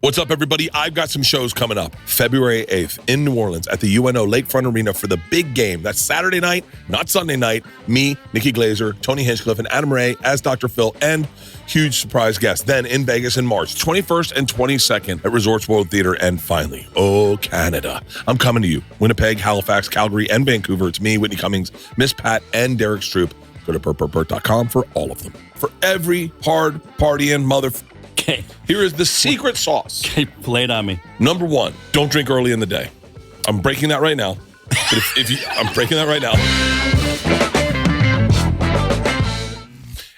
What's up, everybody? I've got some shows coming up. February 8th in New Orleans at the UNO Lakefront Arena for the big game. That's Saturday night, not Sunday night. Me, Nikki Glazer, Tony Hinchcliffe, and Adam Ray as Dr. Phil, and huge surprise guests. Then in Vegas in March, 21st and 22nd at Resorts World Theater. And finally, Canada. I'm coming to you. Winnipeg, Halifax, Calgary, and Vancouver. It's me, Whitney Cummings, Miss Pat, and Derek Stroop. Go to BertBertBert.com for all of them. For every hard partying Okay. Here is the secret sauce. Okay, play it on me. Number one, don't drink early in the day. I'm breaking that right now. But I'm breaking that right now.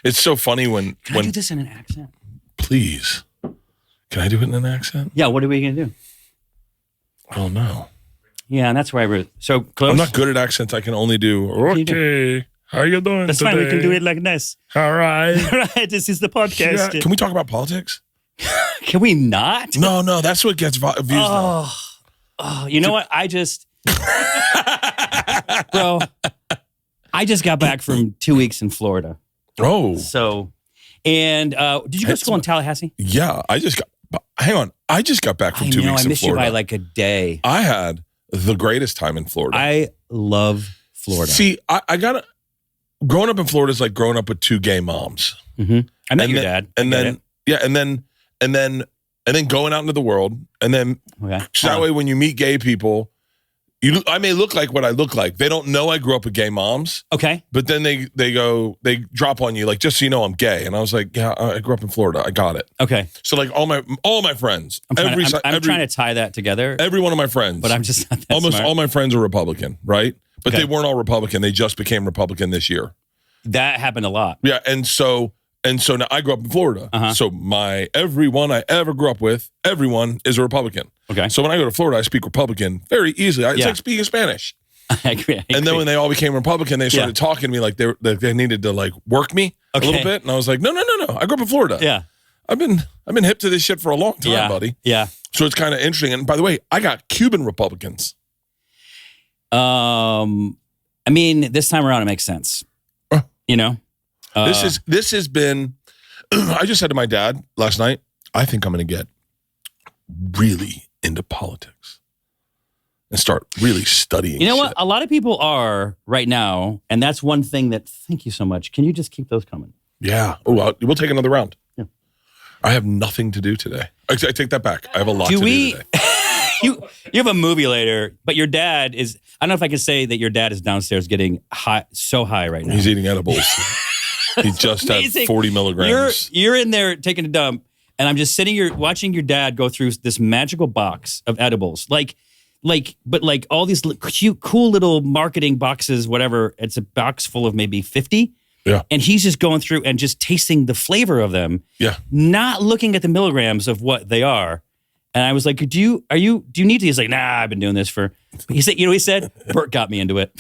It's so funny when Can I do this in an accent? Please. Can I do it in an accent? Yeah, what are we going to do? I don't know. Yeah, and that's why so close. I'm not good at accents. I can only do, okay. How you doing That's today? fine. We can do it like this. All right. All right. This is the podcast. Yeah. Can we talk about politics? Can we not? No. That's what gets views. Oh, you know what? Bro, I just got back from 2 weeks in Florida. Oh. So, and did you go to school in Tallahassee? Yeah. I just got back from 2 weeks in Florida. I missed you by like a day. I had the greatest time in Florida. I love Florida. See, I got growing up in Florida is like growing up with two gay moms. Mm-hmm. I met your dad. And then going out into the world. And then that way when you meet gay people, I may look like what I look like. They don't know I grew up with gay moms. Okay. But then they drop on you like, just so you know I'm gay. And I was like, yeah, I grew up in Florida. I got it. Okay. So like all my friends. I'm trying to tie that together. Every one of my friends. But I'm just not that almost smart. all my friends are Republican, right? But they weren't all Republican. They just became Republican this year. That happened a lot. Yeah, and so now I grew up in Florida. Uh-huh. So everyone I ever grew up with, everyone is a Republican. Okay. So when I go to Florida, I speak Republican very easily. It's like speaking Spanish. I agree. And then when they all became Republican, they started talking to me like they needed to like work me a little bit, and I was like, no. I grew up in Florida. Yeah. I've been hip to this shit for a long time, buddy. Yeah. So it's kind of interesting. And by the way, I got Cuban Republicans. I mean, this time around, it makes sense. You know, this has been. I just said to my dad last night, I think I'm going to get really into politics and start really studying. You know what? A lot of people are right now, and that's one thing that. Thank you so much. Can you just keep those coming? Yeah. Oh, we'll take another round. Yeah. I have nothing to do today. I take that back. I have a lot to do today. You have a movie later, but your dad is. I don't know if I can say that your dad is downstairs getting so high right now. He's eating edibles. He just had 40 milligrams. You're in there taking a dump, and I'm just sitting here watching your dad go through this magical box of edibles, but all these cute, cool little marketing boxes. Whatever, it's a box full of maybe 50. Yeah. And he's just going through and just tasting the flavor of them. Yeah. Not looking at the milligrams of what they are. And I was like, do you need to? He's like, nah, I've been doing this for, he said, you know what he said? Bert got me into it.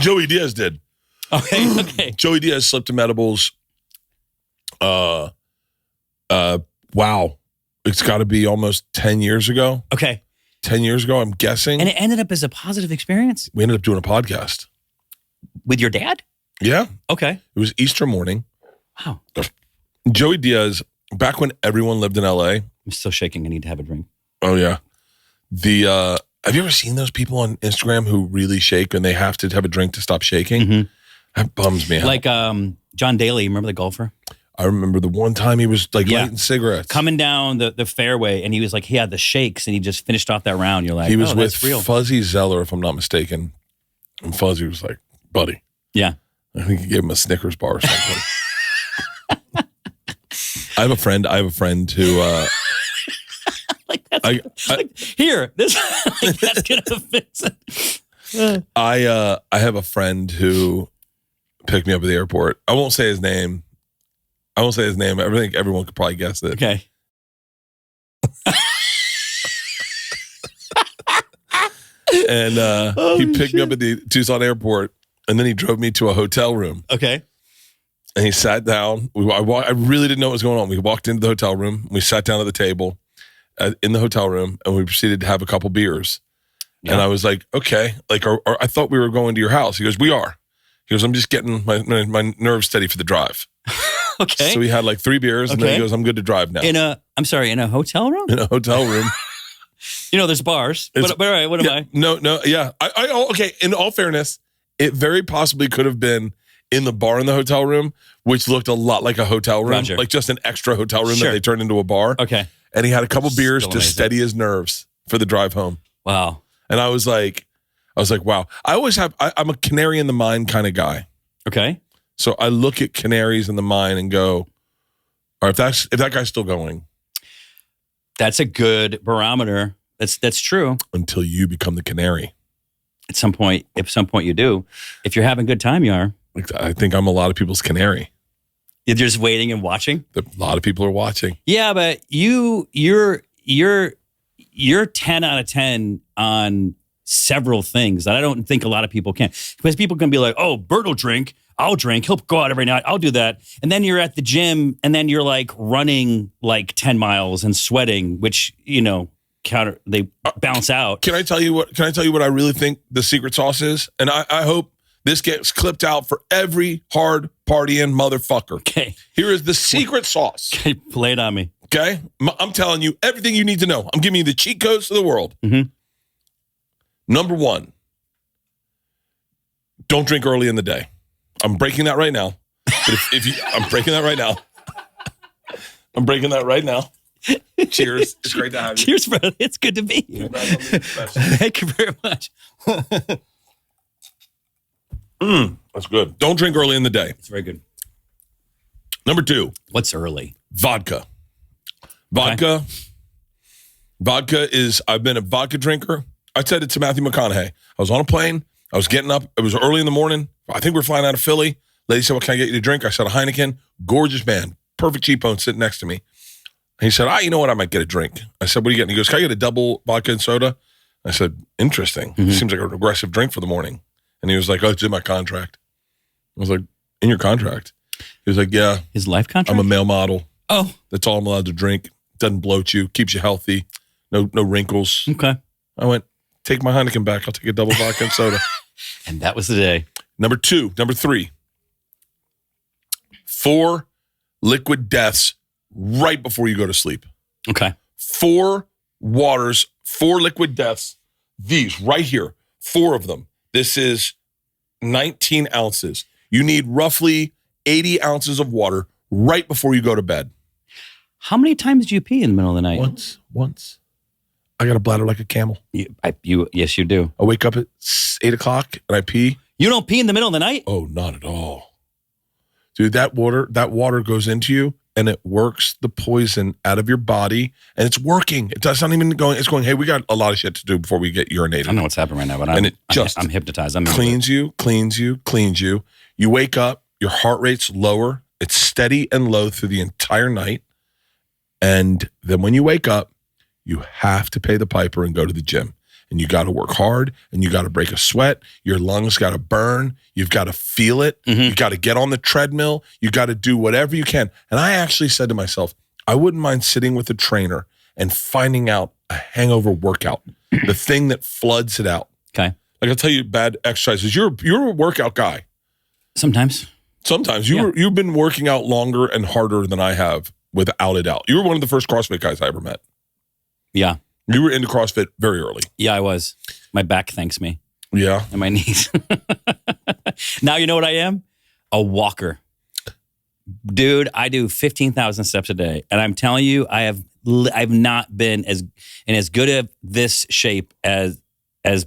Joey Diaz did. Okay. Joey Diaz slipped him edibles. Wow. It's got to be almost 10 years ago. Okay. 10 years ago, I'm guessing. And it ended up as a positive experience? We ended up doing a podcast. With your dad? Yeah. Okay. It was Easter morning. Wow. Joey Diaz, back when everyone lived in LA. I'm still shaking. I need to have a drink. Oh, yeah. Have you ever seen those people on Instagram who really shake and they have to have a drink to stop shaking? Mm-hmm. That bums me out. Like John Daly, remember the golfer? I remember the one time he was like lighting cigarettes. Coming down the fairway, and he was like, he had the shakes, and he just finished off that round. You're like, he was with real. Fuzzy Zeller, if I'm not mistaken. And Fuzzy was like, buddy. Yeah. I think he gave him a Snickers bar or something. I have a friend who... here, this that's gonna fix it. I have a friend who picked me up at the airport. I won't say his name. I think everyone could probably guess it. Okay. And he picked me up at the Tucson airport, and then he drove me to a hotel room. Okay. And he sat down. I really didn't know what was going on. We walked into the hotel room. We sat down at the table in the hotel room, and we proceeded to have a couple beers. Yeah. And I was like, okay. Like, I thought we were going to your house. He goes, we are. He goes, I'm just getting my nerves steady for the drive. Okay. So we had like 3 beers, and then he Okay. goes, "I'm good to drive now." In a hotel room? In a hotel room. There's bars. But all right, what am I? No, yeah. Okay, in all fairness, it very possibly could have been in the bar in the hotel room, which looked a lot like a hotel room, Roger. like just an extra hotel room Sure. that they turned into a bar. Okay. And he had a couple beers Still to amazing. steady his nerves for the drive home. Wow. And I was like, wow. I'm a canary in the mine kind of guy. Okay. So I look at canaries in the mine and go, all right, if that guy's still going. That's a good barometer. That's true. Until you become the canary. At some point you do. If you're having a good time, you are. I think I'm a lot of people's canary. You're just waiting and watching. A lot of people are watching. Yeah, but you're 10 out of 10 on several things that I don't think a lot of people can. Because people can be like, "Oh, Bert will drink. I'll drink. He'll go out every night. I'll do that." And then you're at the gym, and then you're like running like 10 miles and sweating, which they bounce out. Can I tell you what I really think the secret sauce is? And I hope this gets clipped out for every hard partying motherfucker. Okay. Here is the secret sauce. Okay, play it on me. Okay? I'm telling you everything you need to know. I'm giving you the cheat codes of the world. Mm-hmm. Number 1, don't drink early in the day. I'm breaking that right now. But I'm breaking that right now. I'm breaking that right now. Cheers. It's great to have you. Cheers, brother. It's good to be here. Thank you very much. That's good. Don't drink early in the day. It's very good. Number 2, What's early? vodka. Vodka is, I've been a vodka drinker. I said it to Matthew McConaughey. I was on a plane. I was getting up. It was early in the morning. I think we're flying out of Philly. Lady said, "What can I get you to drink?" I said, "A Heineken." Gorgeous man. Perfect cheap-bone sitting next to me. And he said, you know what? I might get a drink. I said, "What are you getting?" He goes, "Can I get a double vodka and soda?" I said, "Interesting. Seems like an aggressive drink for the morning." And he was like, "Oh, it's in my contract." I was like, "In your contract?" He was like, "Yeah. His life contract? I'm a male model. Oh. That's all I'm allowed to drink. Doesn't bloat you. Keeps you healthy. No wrinkles." Okay. I went, "Take my Heineken back. I'll take a double vodka and soda." And that was the day. Number 3, 4 liquid deaths right before you go to sleep. Okay. 4 liquid deaths. These right here, 4 of them. This is 19 ounces. You need roughly 80 ounces of water right before you go to bed. How many times do you pee in the middle of the night? Once. I got a bladder like a camel. Yes, you do. I wake up at 8 o'clock and I pee. You don't pee in the middle of the night? Oh, not at all. Dude, that water goes into you and it works the poison out of your body and it's working. It's not even going, it's going, hey, we got a lot of shit to do before we get urinated. I know what's happening right now, but I'm hypnotized. I'm cleans you. You wake up, your heart rate's lower. It's steady and low through the entire night. And then when you wake up, you have to pay the piper and go to the gym. And you got to work hard and you got to break a sweat. Your lungs got to burn. You've got to feel it. Mm-hmm. You got to get on the treadmill. You got to do whatever you can. And I actually said to myself, I wouldn't mind sitting with a trainer and finding out a hangover workout, the thing that floods it out. Okay. Like I'll tell you bad exercises. You're a workout guy. Sometimes You've been working out longer and harder than I have, without a doubt. You were one of the first CrossFit guys I ever met. Yeah. You were into CrossFit very early. Yeah, I was. My back thanks me. Yeah. And my knees. Now you know what I am? A walker. Dude, I do 15,000 steps a day. And I'm telling you, I've not been as good of this shape as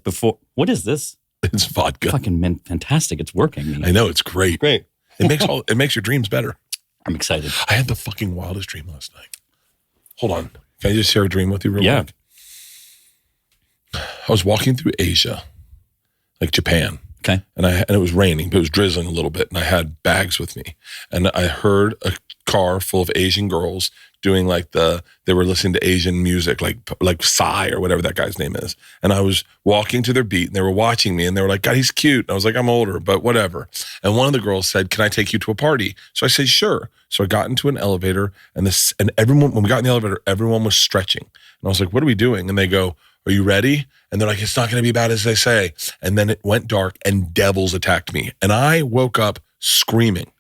before. What is this? It's vodka. Fucking fantastic. It's working. I know, it's great. Great. It makes your dreams better. I'm excited. I had the fucking wildest dream last night. Hold on. Can I just share a dream with you real quick? I was walking through Asia, like Japan. Okay. And it was raining, but it was drizzling a little bit. And I had bags with me. And I heard a car full of Asian girls doing they were listening to Asian music, like Psy or whatever that guy's name is. And I was walking to their beat and they were watching me and they were like, "God, he's cute." And I was like, "I'm older, but whatever." And one of the girls said, "Can I take you to a party?" So I said, "Sure." So I got into an elevator and everyone, when we got in the elevator, everyone was stretching. And I was like, "What are we doing?" And they go, "Are you ready?" And they're like, "It's not going to be bad as they say." And then it went dark and devils attacked me. And I woke up screaming.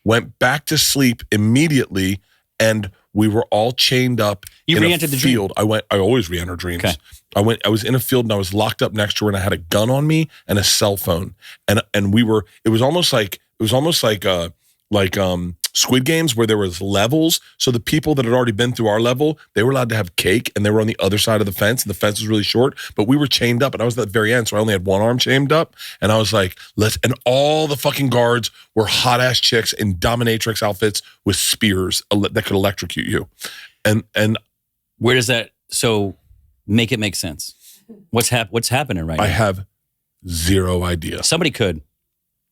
went back to sleep immediately, and we were all chained up you in a re-entered the field. dream. I always re-enter dreams. Okay. I was in a field and I was locked up next to her and I had a gun on me and a cell phone. And it was almost like Squid Games where there was levels. So the people that had already been through our level, they were allowed to have cake and they were on the other side of the fence and the fence was really short, but we were chained up and I was at the very end. So I only had one arm chained up and I was like, and all the fucking guards were hot ass chicks in dominatrix outfits with spears that could electrocute you. And where does that, so make it make sense. What's happening right now? I have zero idea. Somebody could,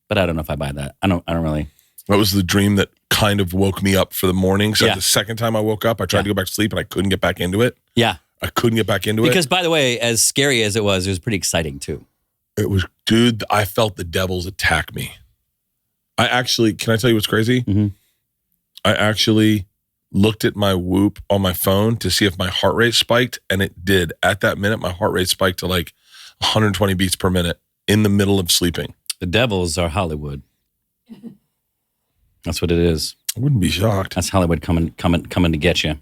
but I don't know if I buy that. I don't really. That was the dream that kind of woke me up for the morning. So Yeah. the second time I woke up, I tried to go back to sleep and I couldn't get back into it. Yeah. I couldn't get back into it. Because by the way, as scary as it was pretty exciting too. It was, dude, I felt the devils attack me. Can I tell you what's crazy? Mm-hmm. I actually looked at my Whoop on my phone to see if my heart rate spiked, and it did. At that minute, my heart rate spiked to like 120 beats per minute in the middle of sleeping. The devils are Hollywood. That's what it is. I wouldn't be shocked. That's Hollywood coming to get you.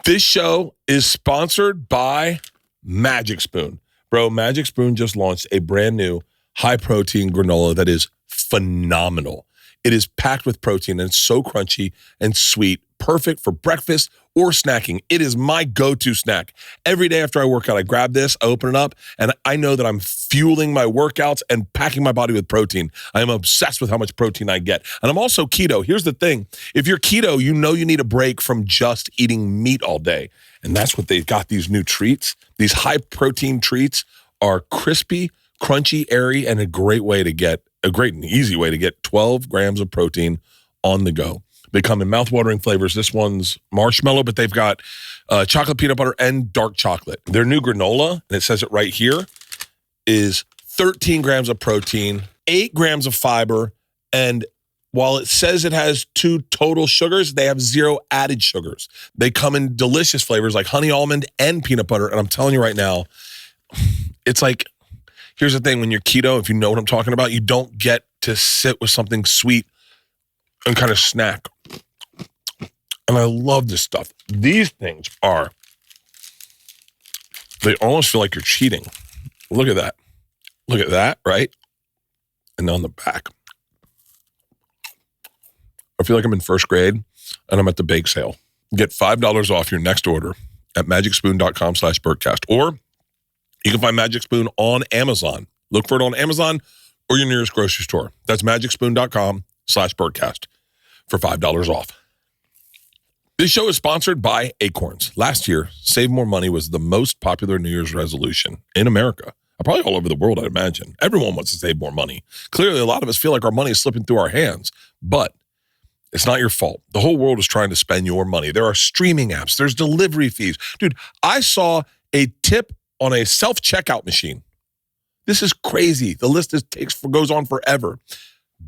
This show is sponsored by Magic Spoon. Bro, Magic Spoon just launched a brand new high-protein granola that is phenomenal. It is packed with protein and it's so crunchy and sweet, perfect for breakfast or snacking. It is my go-to snack. Every day after I work out, I grab this, I open it up, and I know that I'm fueling my workouts and packing my body with protein. I am obsessed with how much protein I get. And I'm also keto. Here's the thing. If you're keto, you know you need a break from just eating meat all day. And that's what they've got, these new treats. These high-protein treats are crispy, crunchy, airy, and a great and easy way to get 12 grams of protein on the go. They come in mouthwatering flavors. This one's marshmallow, but they've got chocolate, peanut butter, and dark chocolate. Their new granola, and it says it right here, is 13 grams of protein, 8 grams of fiber, and while it says it has 2 total sugars, they have 0 added sugars. They come in delicious flavors like honey almond and peanut butter, and I'm telling you right now, it's like, here's the thing, when you're keto, if you know what I'm talking about, you don't get to sit with something sweet and kind of snack. And I love this stuff. These things they almost feel like you're cheating. Look at that. Look at that, right? And on the back. I feel like I'm in first grade and I'm at the bake sale. Get $5 off your next order at magicspoon.com/Bertcast. Or you can find Magic Spoon on Amazon. Look for it on Amazon or your nearest grocery store. That's magicspoon.com/Bertcast for $5 off. This show is sponsored by Acorns. Last year, Save More Money was the most popular New Year's resolution in America. Probably all over the world, I'd imagine. Everyone wants to save more money. Clearly, a lot of us feel like our money is slipping through our hands, but it's not your fault. The whole world is trying to spend your money. There are streaming apps. There's delivery fees. Dude, I saw a tip on a self-checkout machine. This is crazy. The list goes on forever.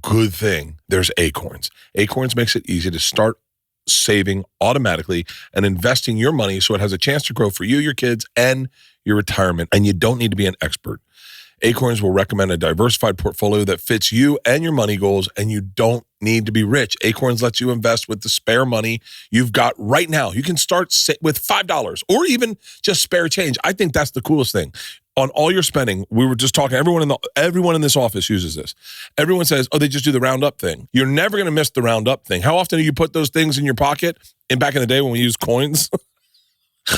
Good thing there's Acorns. Acorns makes it easy to start saving automatically and investing your money so it has a chance to grow for you, your kids, and your retirement. And you don't need to be an expert. Acorns will recommend a diversified portfolio that fits you and your money goals, and you don't need to be rich. Acorns lets you invest with the spare money you've got right now. You can start with $5 or even just spare change. I think that's the coolest thing. On all your spending, we were just talking, everyone in this office uses this. Everyone says, oh, they just do the round up thing. You're never going to miss the round up thing. How often do you put those things in your pocket? And back in the day when we used coins,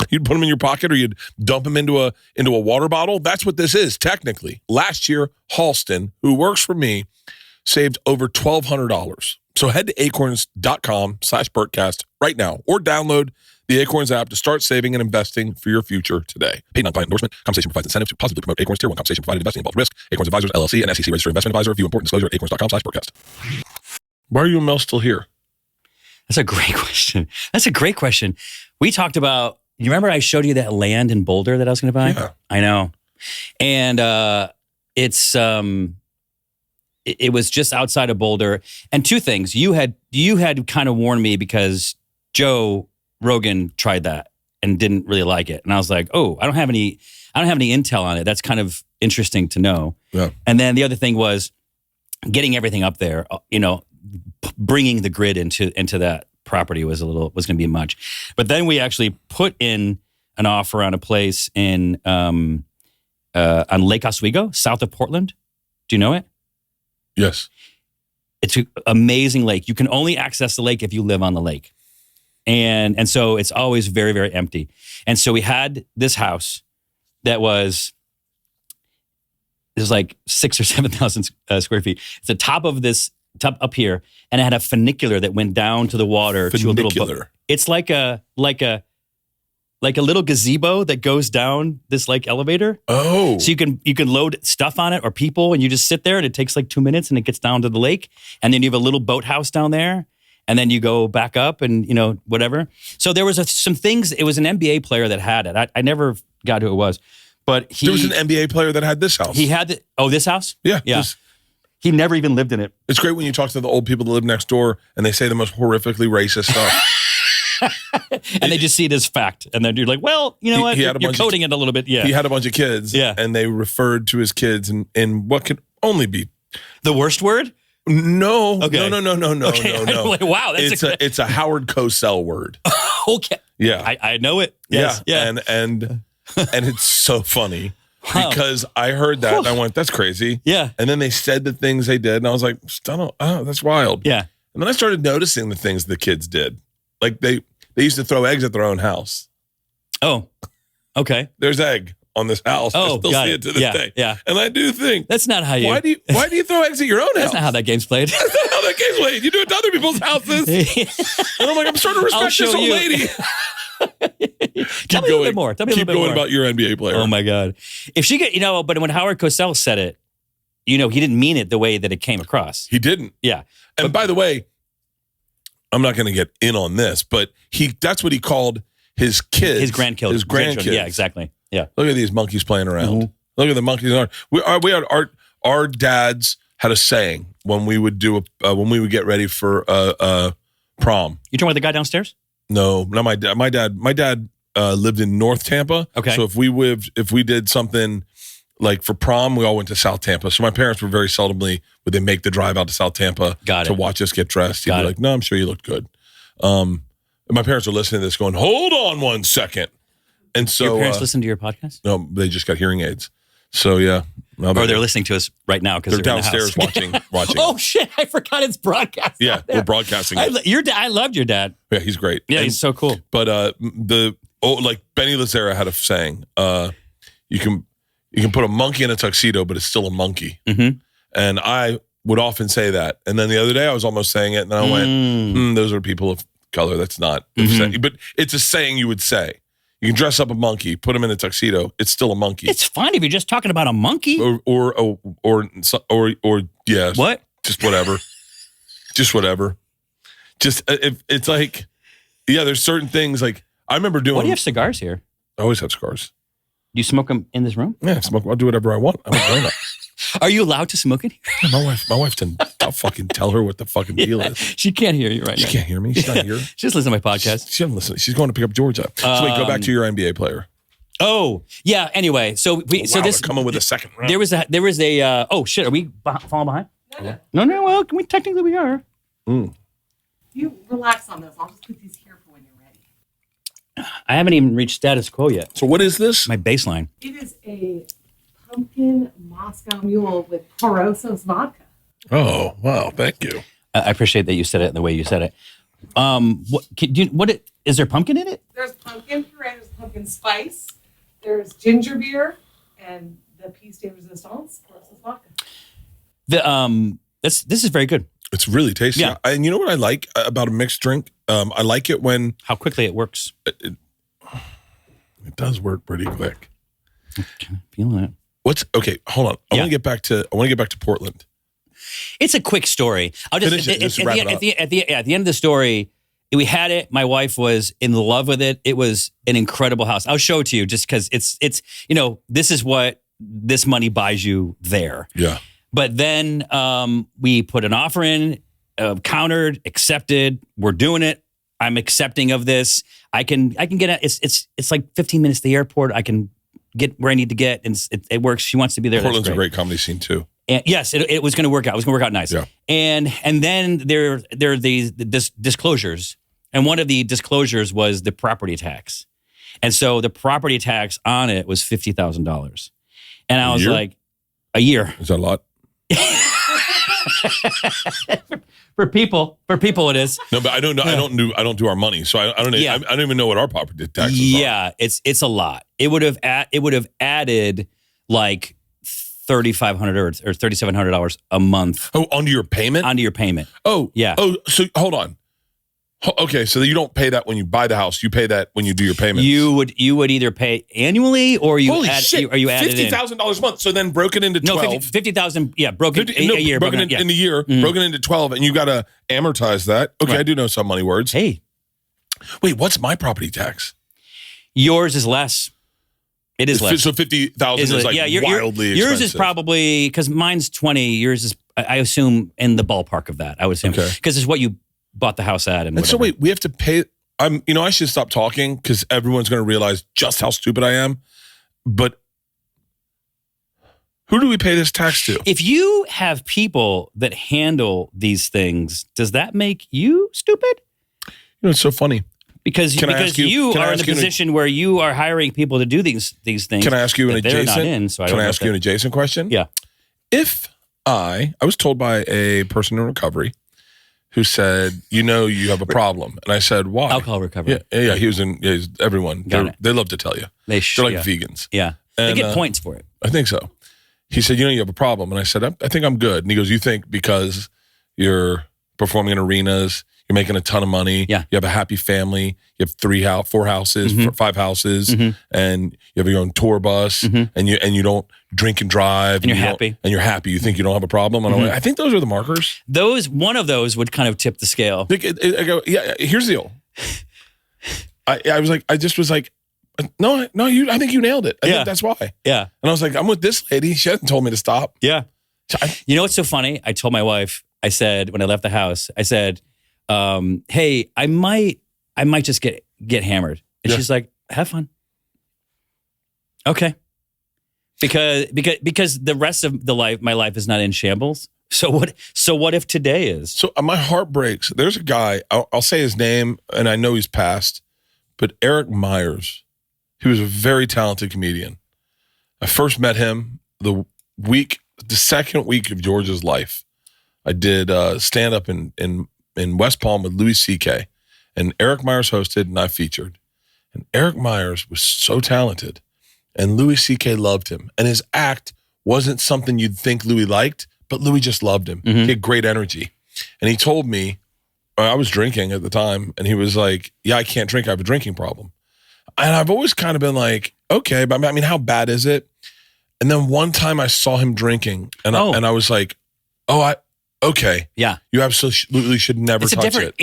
you'd put them in your pocket or you'd dump them into a water bottle. That's what this is, technically. Last year, Halston, who works for me, saved over $1,200. So head to acorns.com/Bertcast right now or download the Acorns app to start saving and investing for your future today. Paid non-client endorsement. Compensation provides incentive to positively promote Acorns Tier 1 compensation provided investing involves risk. Acorns Advisors, LLC, and SEC registered investment advisor. View important disclosure at acorns.com/Bertcast. Why are you and Mel still here? That's a great question. We talked about, you remember I showed you that land in Boulder that I was going to buy? Yeah. I know. And it was just outside of Boulder. And 2 things. You had kind of warned me because Joe Rogan tried that and didn't really like it. And I was like, oh, I don't have any intel on it. That's kind of interesting to know. Yeah. And then the other thing was getting everything up there. bringing the grid into that property was going to be much. But then we actually put in an offer on a place in on Lake Oswego, south of Portland. Do you know it? Yes. It's an amazing lake. You can only access the lake if you live on the lake. And so it's always very, very empty. And so we had this house that was like 6,000 or 7,000 square feet. It's the top of this tub up here, and it had a funicular that went down to the water to a little boat. It's like a little gazebo that goes down this like elevator. Oh, so you can load stuff on it or people, and you just sit there, and it takes like 2 minutes, and it gets down to the lake, and then you have a little boathouse down there, and then you go back up, and whatever. So there was some things. It was an NBA player that had it. I never got who it was, but there was an NBA player that had this house. He had this house. Yeah. He never even lived in it. It's great when you talk to the old people that live next door and they say the most horrifically racist stuff. And they just see it as fact. And then you're like, well, you know what? You're coding it a little bit. Yeah. He had a bunch of kids. Yeah. And they referred to his kids in what could only be the worst word? No. Okay. No. Okay. No. Like, wow. It's a Howard Cosell word. Okay. Yeah. I know it. Yes. Yeah. And it's so funny. Because I heard that and I went, that's crazy. Yeah. And then they said the things they did, and I was like, that's wild. Yeah. And then I started noticing the things the kids did. Like they used to throw eggs at their own house. Oh, okay. There's egg on this house. I still see it to this day. Yeah. And I do think that's not how you. Why do you throw eggs at your own house? That's not how that game's played. That's not how that game's played. You do it to other people's houses. And I'm like, I'm starting to respect this old lady. Tell me a little bit more. Keep going about your NBA player. Oh my God. If she get, but when Howard Cosell said it, he didn't mean it the way that it came across. He didn't. Yeah. And by the way, I'm not going to get in on this, but that's what he called his kids. His grandkids. His grandkids. Yeah, exactly. Yeah. Look at these monkeys playing around. Mm-hmm. Look at the monkeys. Our dads had a saying when we would when we would get ready for prom. You talking about the guy downstairs? No, not my dad. My dad lived in North Tampa. Okay. So if we did something like for prom, we all went to South Tampa. So my parents were very seldomly would they make the drive out to South Tampa to watch us get dressed. He'd be like, no, I'm sure you looked good. And my parents were listening to this going, hold on one second. And so your parents listen to your podcast? No, they just got hearing aids. So yeah. Or they're listening to us right now because they're downstairs watching. Oh shit! I forgot it's broadcast. Yeah, we're broadcasting. I loved your dad. Yeah, he's great. Yeah, he's so cool. But like Benny Lazera had a saying, you can put a monkey in a tuxedo, but it's still a monkey. Mm-hmm. And I would often say that. And then the other day I was almost saying it, and I went, those are people of color. That's not. But it's a saying you would say. You can dress up a monkey, put him in a tuxedo. It's still a monkey. It's fine if you're just talking about a monkey. Or yeah. What? Just whatever. Just whatever. Just if it's like, yeah. There's certain things like I remember doing. Why do you have cigars here? I always have cigars. Do you smoke them in this room? Yeah, smoke. I'll do whatever I want. I'm a grown up. Are you allowed to smoke in here? Yeah, my wife didn't. I'll fucking tell her what the fucking deal is. She can't hear you right now. She can't hear me. She's not here. She just listens to my podcast. She doesn't listen. She's going to pick up Georgia. So wait, go back to your NBA player. Oh yeah. Anyway, so we're coming with a second round. There was a. Oh shit! Are we falling behind? No. Well, technically we are. You relax on those. I'll just put these here for when you're ready. I haven't even reached status quo yet. So what is this? My baseline. It is a pumpkin Moscow Mule with Porosos vodka. Oh wow! Thank you. I appreciate that you said it the way you said it. Is there pumpkin in it? There's pumpkin puree. There's pumpkin spice. There's ginger beer and the piece de resistance, Porosos vodka. This is very good. It's really tasty. Yeah. And you know what I like about a mixed drink? I like it when how quickly it works. It does work pretty quick. Okay, feeling it. Hold on. I want to get back to Portland. It's a quick story. I'll just at the end of the story, we had it. My wife was in love with it. It was an incredible house. I'll show it to you just because it's this is what this money buys you there. Yeah. But then we put an offer in, countered, accepted. We're doing it. I'm accepting of this. I can get it's like 15 minutes to the airport. I can get where I need to get, and it works. She wants to be there. Portland's a great comedy scene too. And yes, it was going to work out. It was going to work out nice. Yeah. And then there are these disclosures. And one of the disclosures was the property tax. And so the property tax on it was $50,000. And I was like, a year. Is that a lot? For people it is. No, but I don't know. I don't do our money, so I don't. Yeah. I don't even know what our property taxes are. Yeah, it's a lot. It would have added like $3,500 or $3,700 a month. Oh, onto your payment? Onto your payment. Oh, yeah. Oh, so hold on. Okay, so you don't pay that when you buy the house. You pay that when you do your payments. You would either pay annually or you Holy add. shit! Or you add $50,000 a month. So then broken into 12. No, 50,000. Yeah, broken a year. Broken in the year. Mm-hmm. Broken into 12, and you got to amortize that. Okay, right. I do know some money words. Hey, wait, what's my property tax? Yours is less. It is less. So 50,000 is like wildly expensive. Yours is probably because mine's 20. Yours is, I assume, in the ballpark of that. I would assume because it's what you bought the house at. And so wait, we have to pay. I should stop talking because everyone's going to realize just how stupid I am. But who do we pay this tax to? If you have people that handle these things, does that make you stupid? It's so funny. Because you are in the position where you are hiring people to do these things. Can I ask you an adjacent? Can I ask you an adjacent question? Yeah. If I was told by a person in recovery who said, you have a problem. And I said, why? Alcohol recovery. Yeah. He was everyone. They love to tell you. They're like vegans. Yeah. And, they get points for it. I think so. He said, you have a problem. And I said, I think I'm good. And he goes, you think because you're performing in arenas, you're making a ton of money. Yeah. You have a happy family. You have 4 houses, 5 houses, and you have your own tour bus, and you don't drink and drive, and you're happy. And you're happy. You think you don't have a problem. And I think those are the markers. One of those would kind of tip the scale. I go, yeah. Here's the deal. I was like, I just was like, no. I think you nailed it. I think that's why. Yeah. And I was like, I'm with this lady. She hasn't told me to stop. Yeah. You know what's so funny? I told my wife. I said when I left the house, I said, hey, I might just get hammered. And she's like, have fun. Okay. Because the rest of my life is not in shambles. So what if today is? So my heart breaks. There's a guy, I'll say his name, and I know he's passed, but Eric Myers. He was a very talented comedian. I first met him the second week of George's life. I did stand-up in West Palm with Louis C.K. And Eric Myers hosted and I featured. And Eric Myers was so talented. And Louis C.K. loved him. And his act wasn't something you'd think Louis liked, but Louis just loved him. He had great energy. And he told me, I was drinking at the time, and he was like, yeah, I can't drink. I have a drinking problem. And I've always kind of been like, okay, but I mean, how bad is it? And then one time I saw him drinking, and I was like, okay. Yeah. You absolutely should never touch it.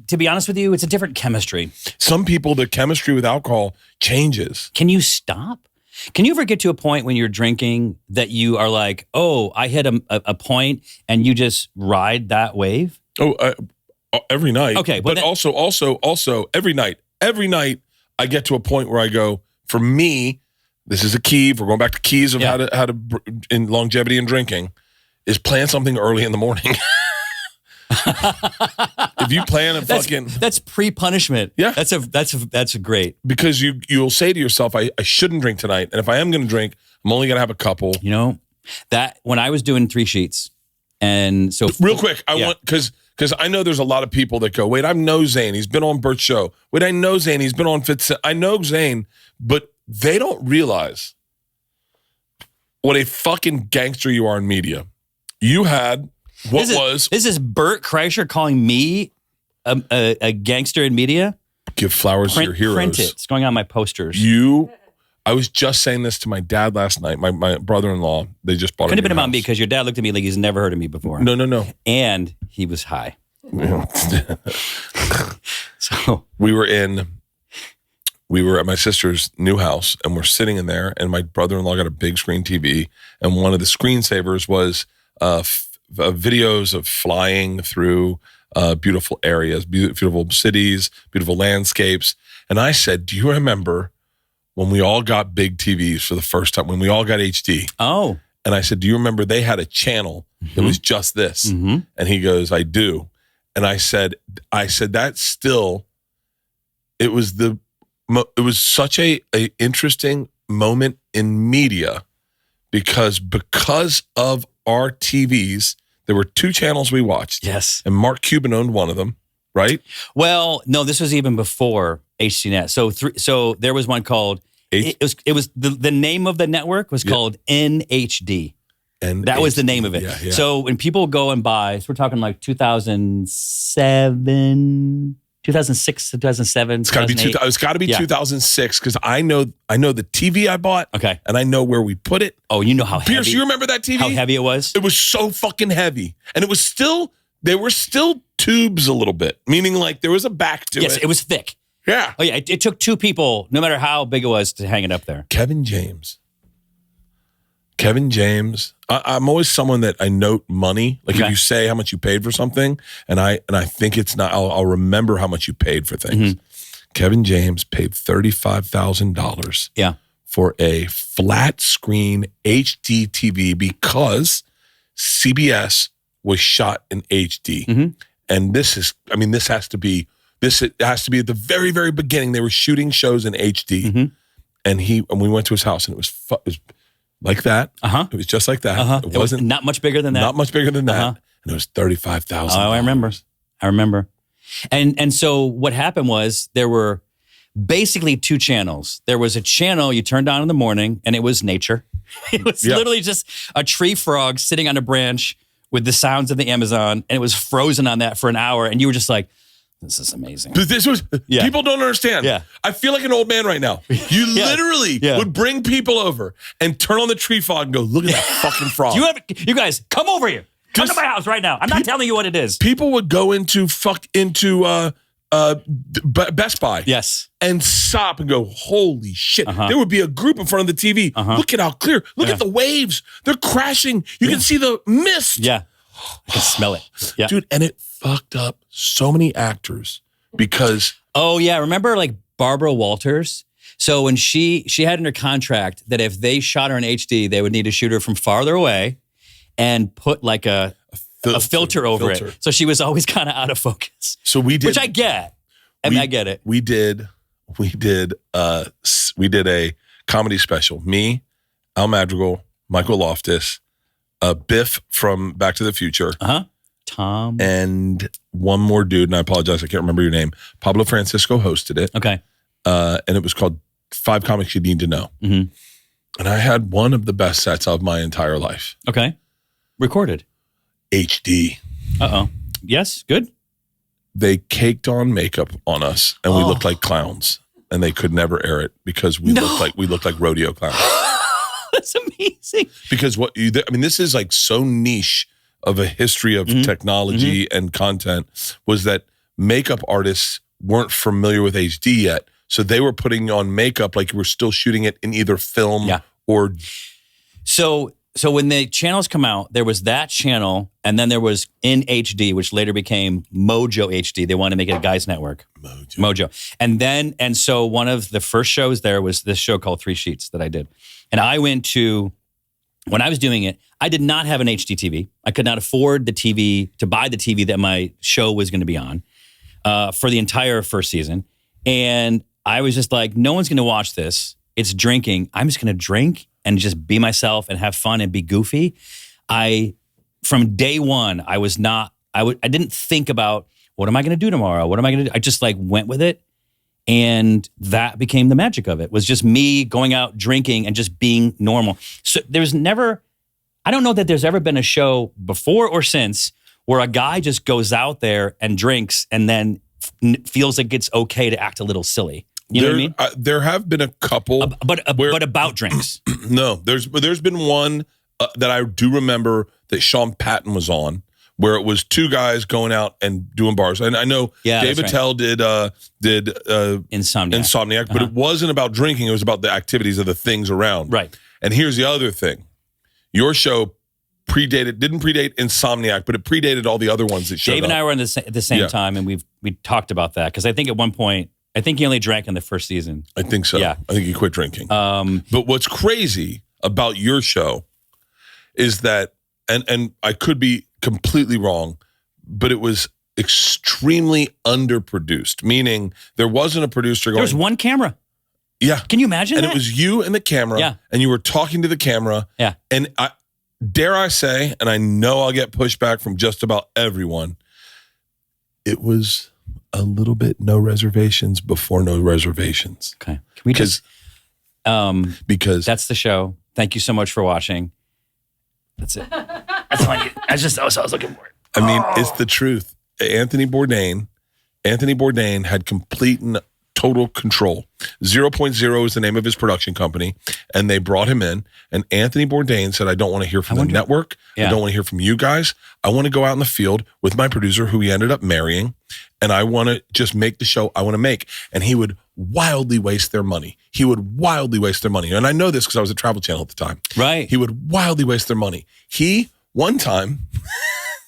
To be honest with you, it's a different chemistry. Some people, the chemistry with alcohol changes. Can you stop? Can you ever get to a point when you're drinking that you are like, oh, I hit a point and you just ride that wave? Every night. Okay. But also every night I get to a point where I go, for me, this is a key. If we're going back to keys of how to in longevity and drinking, is plan something early in the morning. If you plan that's pre-punishment. Yeah. That's a great. Because you'll say to yourself, I shouldn't drink tonight. And if I am going to drink, I'm only going to have a couple. That when I was doing 3 sheets. And so real quick, I want, because I know there's a lot of people that go, wait, I know Zane. He's been on Bert's show. Wait, I know Zane. He's been on Fitz. I know Zane, but they don't realize what a fucking gangster you are in media. You had this is Bert Kreischer calling me a gangster in media. Give flowers to your heroes. Print it. It's going on my posters. I was just saying this to my dad last night. My brother-in-law. They just bought. Couldn't have been about me because your dad looked at me like he's never heard of me before. No. And he was high. So we were at my sister's new house, and we're sitting in there, and my brother-in-law got a big screen TV, and one of the screensavers was videos of flying through beautiful areas, beautiful cities, beautiful landscapes. And I said, do you remember when we all got big TVs for the first time, when we all got HD? Oh. And I said, do you remember they had a channel that was just this? And he goes, I do. And I said, that's still, it was such a interesting moment in media because of our TVs, there were 2 channels we watched. Yes. And Mark Cuban owned one of them, right? Well, no, this was even before HDNet. So there was one called, it was the name of the network was called NHD. And that was the name of it. Yeah, yeah. So when people go and buy, so we're talking like 2007, 2006, 2007. It's got to be 2006 because I know the TV I bought. Okay. And I know where we put it. Oh, you know how heavy. Pierce, you remember that TV? How heavy it was? It was so fucking heavy. And it was still, they were still tubes a little bit, meaning like there was a back to it. Yes, it was thick. Yeah. Oh, yeah. It took 2 people, no matter how big it was, to hang it up there. Kevin James. I'm always someone that I note money. Like if you say how much you paid for something, and I think it's not, I'll remember how much you paid for things. Kevin James paid $35,000 for a flat screen HD TV because CBS was shot in HD. And this has to be at the very, very beginning. They were shooting shows in HD. And we went to his house and it was like that. It was just like that. It wasn't not much bigger than that. Not much bigger than that. And it was $35,000. Oh, I remember. And so what happened was there were basically 2 channels. There was a channel you turned on in the morning and it was nature. It was literally just a tree frog sitting on a branch with the sounds of the Amazon, and it was frozen on that for an hour. And you were just like, this is amazing. People don't understand. Yeah. I feel like an old man right now. You literally would bring people over and turn on the tree frog and go, look at that fucking frog. You guys, come over here. Come to my house right now. I'm not telling you what it is. People would go into Best Buy. Yes. And stop and go, holy shit. There would be a group in front of the TV. Look at how clear. Look at the waves. They're crashing. You can see the mist. Yeah. I can smell it. Yeah. Dude, and it fucked up so many actors because... Oh, yeah. Remember like Barbara Walters? So when she had in her contract that if they shot her in HD, they would need to shoot her from farther away and put like a filter over it. So she was always kind of out of focus. So we did... Which I get. I get it. We did a comedy special. Me, Al Madrigal, Michael Loftus, Biff from Back to the Future. Tom. And one more dude, and I apologize, I can't remember your name. Pablo Francisco hosted it. Okay. And it was called 5 Comics You Need to Know. And I had one of the best sets of my entire life. Okay. Recorded. HD. Uh-oh. Yes, good. They caked on makeup on us, and we looked like clowns, and they could never air it because we looked like rodeo clowns. That's amazing. Because this is like so niche of a history of technology and content was that makeup artists weren't familiar with HD yet. So they were putting on makeup like you were still shooting it in either film or... So when the channels come out, there was that channel, and then there was in HD, which later became Mojo HD. They wanted to make it a guys network. Mojo. And so one of the first shows there was this show called 3 Sheets that I did. And I went to, when I was doing it, I did not have an HD TV. I could not afford to buy the TV that my show was going to be on for the entire first season. And I was just like, no one's going to watch this. It's drinking. I'm just going to drink and just be myself and have fun and be goofy. From day one, I didn't think about, what am I going to do tomorrow? What am I going to do? I just like went with it. And that became the magic of it, was just me going out drinking and just being normal. So I don't know that there's ever been a show before or since where a guy just goes out there and drinks and then feels like it's okay to act a little silly. You know what I mean? There have been a couple. But about drinks. No, there's been one that I do remember that Sean Patton was on, where it was 2 guys going out and doing bars. And I know Dave Attell did Insomniac, but it wasn't about drinking. It was about the activities of the things around. Right. And here's the other thing. Your show didn't predate Insomniac, but it predated all the other ones that showed up. Dave and I were at the same time, and we talked about that. Because I think at one point, he only drank in the first season. I think so. Yeah. I think he quit drinking. But what's crazy about your show is that, and I could be completely wrong, but it was extremely underproduced, meaning there wasn't a producer going. There was one camera. Yeah. Can you imagine and that? it was you and the camera. Yeah. And you were talking to the camera. Yeah. And dare I say, and I know I'll get pushback from just about everyone, it was a little bit no reservations before no reservations. Okay. Can we just... because that's the show. Thank you so much for watching. That's it. That's all I need. That's what I was looking for. I mean, it's the truth. Anthony Bourdain had complete and total control. 0.0 is the name of his production company, and they brought him in. And Anthony Bourdain said, I don't want to hear from the network. Yeah. I don't want to hear from you guys. I want to go out in the field with my producer, who he ended up marrying, and I want to just make the show I want to make. And he would wildly waste their money. And I know this because I was at Travel Channel at the time. Right. He would wildly waste their money. One time,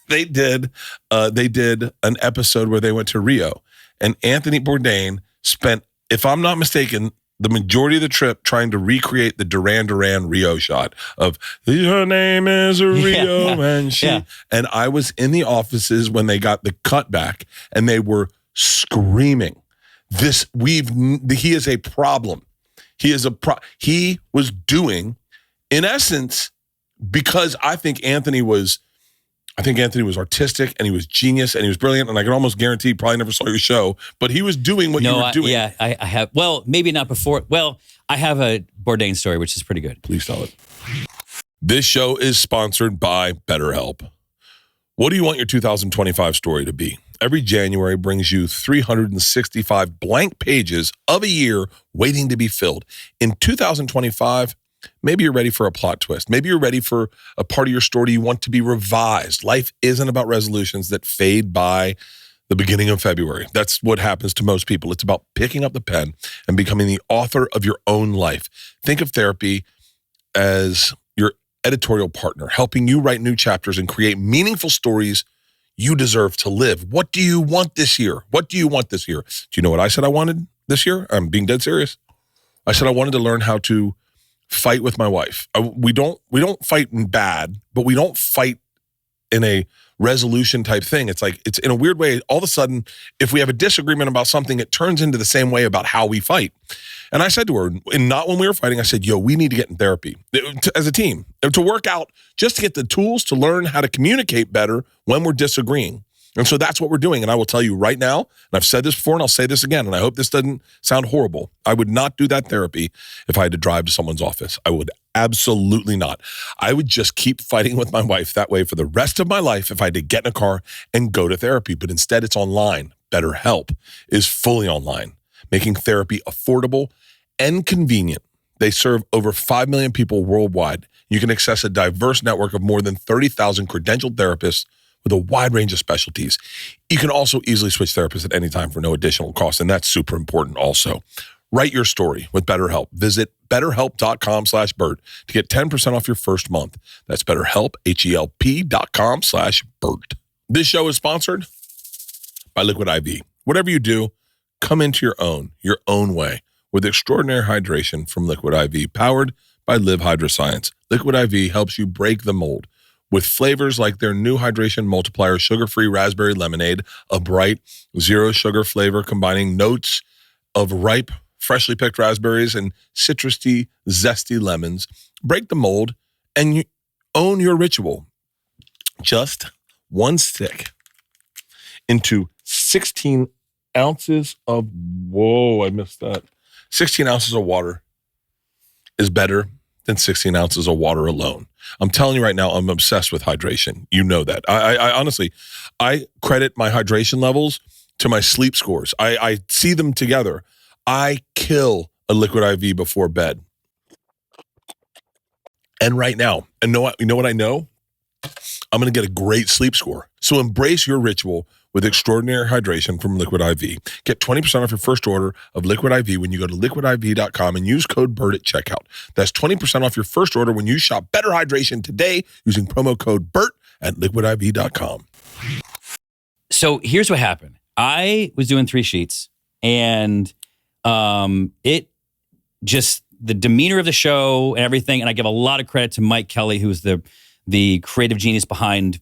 they did an episode where they went to Rio, and Anthony Bourdain spent, if I'm not mistaken, the majority of the trip trying to recreate the Duran Duran Rio shot of her name is a Rio and she. Yeah. And I was in the offices when they got the cut back, and they were screaming, he is a problem. He was doing, in essence, because I think Anthony was artistic, and he was genius, and he was brilliant, and I can almost guarantee he probably never saw your show, but he was doing what you were doing. I have. Well, maybe not before. Well, I have a Bourdain story, which is pretty good. Please tell it. This show is sponsored by BetterHelp. What do you want your 2025 story to be? Every January brings you 365 blank pages of a year waiting to be filled. In 2025, maybe you're ready for a plot twist. Maybe you're ready for a part of your story you want to be revised. Life isn't about resolutions that fade by the beginning of February. That's what happens to most people. It's about picking up the pen and becoming the author of your own life. Think of therapy as your editorial partner, helping you write new chapters and create meaningful stories you deserve to live. What do you want this year? Do you know what I said I wanted this year? I'm being dead serious. I said I wanted to learn how to fight with my wife. We don't fight in bad, but we don't fight in a resolution type thing. It's like, it's in a weird way, all of a sudden, if we have a disagreement about something, it turns into the same way about how we fight. And I said to her, and not when we were fighting, I said, we need to get in therapy as a team, to work out, just to get the tools to learn how to communicate better when we're disagreeing. And so that's what we're doing. And I will tell you right now, and I've said this before and I'll say this again, and I hope this doesn't sound horrible. I would not do that therapy if I had to drive to someone's office. I would absolutely not. I would just keep fighting with my wife that way for the rest of my life if I had to get in a car and go to therapy. But instead, it's online. BetterHelp is fully online, making therapy affordable and convenient. They serve over 5 million people worldwide. You can access a diverse network of more than 30,000 credentialed therapists with a wide range of specialties. You can also easily switch therapists at any time for no additional cost, and that's super important also. Write your story with BetterHelp. Visit betterhelp.com/Bert to get 10% off your first month. That's BetterHelp, HELP.com/Bert. This show is sponsored by Liquid IV. Whatever you do, come into your own way with extraordinary hydration from Liquid IV, powered by Live Hydra Science. Liquid IV helps you break the mold with flavors like their new hydration multiplier, sugar-free raspberry lemonade, a bright zero sugar flavor combining notes of ripe, freshly picked raspberries and citrusy, zesty lemons. Break the mold and you own your ritual. Just one stick into 16 ounces of, 16 ounces of water is better than 16 ounces of water alone. I'm telling you right now, I'm obsessed with hydration. You know that. I honestly, I credit my hydration levels to my sleep scores. I see them together. I kill a Liquid IV before bed. And right now, you know what I know? I'm going to get a great sleep score. So embrace your ritual with extraordinary hydration from Liquid IV. Get 20% off your first order of Liquid IV when you go to liquidiv.com and use code BERT at checkout. That's 20% off your first order when you shop Better Hydration today using promo code BERT at liquidiv.com. So here's what happened. I was doing 3 sheets, and it just, the demeanor of the show and everything, and I give a lot of credit to Mike Kelly, who's the the creative genius behind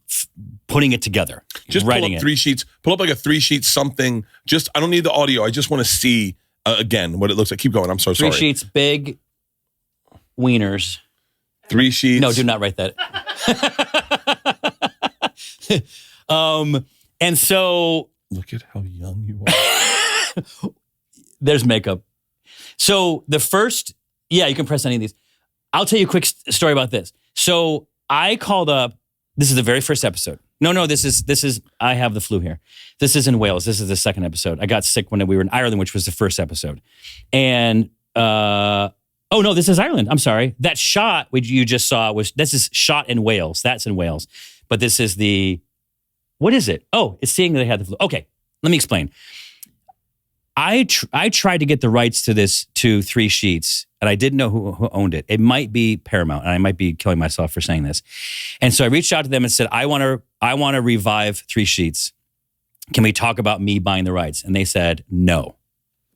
putting it together, just writing pull up it. 3 sheets. Pull up like a 3-sheet something. Just I don't need the audio. I just want to see again what it looks like. Keep going. I'm so sorry. 3 sheets, big wieners. 3 sheets. No, do not write that. And so Look at how young you are. there's makeup. So the first, you can press any of these. I'll tell you a quick story about this. So I called up, this is the very first episode. No, this is, I have the flu here. This is in Wales. This is the second episode. I got sick when we were in Ireland, which was the first episode. And, oh no, this is Ireland. I'm sorry. That shot which you just saw this is shot in Wales. That's in Wales. But this is what is it? Oh, it's seeing that they had the flu. Okay, let me explain. I tried to get the rights to 3 sheets, and I didn't know who owned it. It might be Paramount, and I might be killing myself for saying this. And so I reached out to them and said, I want to revive 3 sheets. Can we talk about me buying the rights? And they said, no.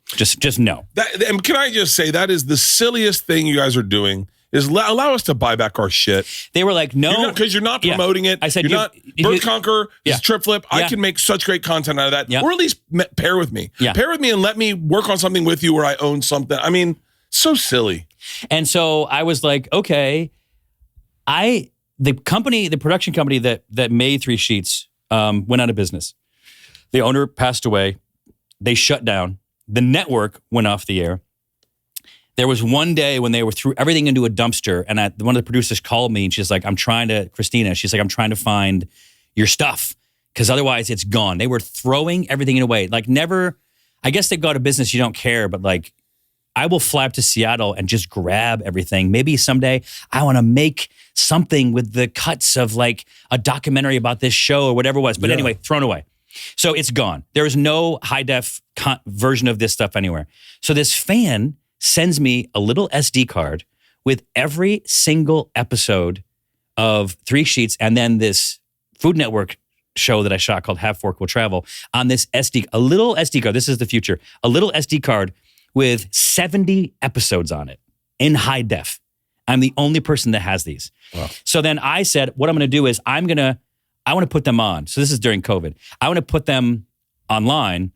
Just no. And can I just say that is the silliest thing you guys are doing is allow us to buy back our shit. They were like, no. Because you're not promoting it. I said, you're not. Bert Conquer is Trip Flip. Yeah. I can make such great content out of that. Yeah. Or at least pair with me. Yeah. Pair with me and let me work on something with you where I own something. I mean, so silly. And so I was like, okay. The production company that made 3 sheets went out of business. The owner passed away. They shut down. The network went off the air. There was one day when they threw everything into a dumpster, and one of the producers called me, and she's like, I'm trying to find your stuff, because otherwise it's gone. They were throwing everything away. Like never, I guess they go out of business, you don't care, but like, I will fly up to Seattle and just grab everything. Maybe someday I want to make something with the cuts of like a documentary about this show or whatever it was. But anyway, thrown away. So it's gone. There is no high-def version of this stuff anywhere. So this fan sends me a little SD card with every single episode of 3 sheets and then this Food Network show that I shot called Half Fork Will Travel on this a little SD card. This is the future. A little SD card with 70 episodes on it in high def. I'm the only person that has these. Wow. So then I said, what I'm going to do is I want to put them on. So this is during COVID. I want to put them online,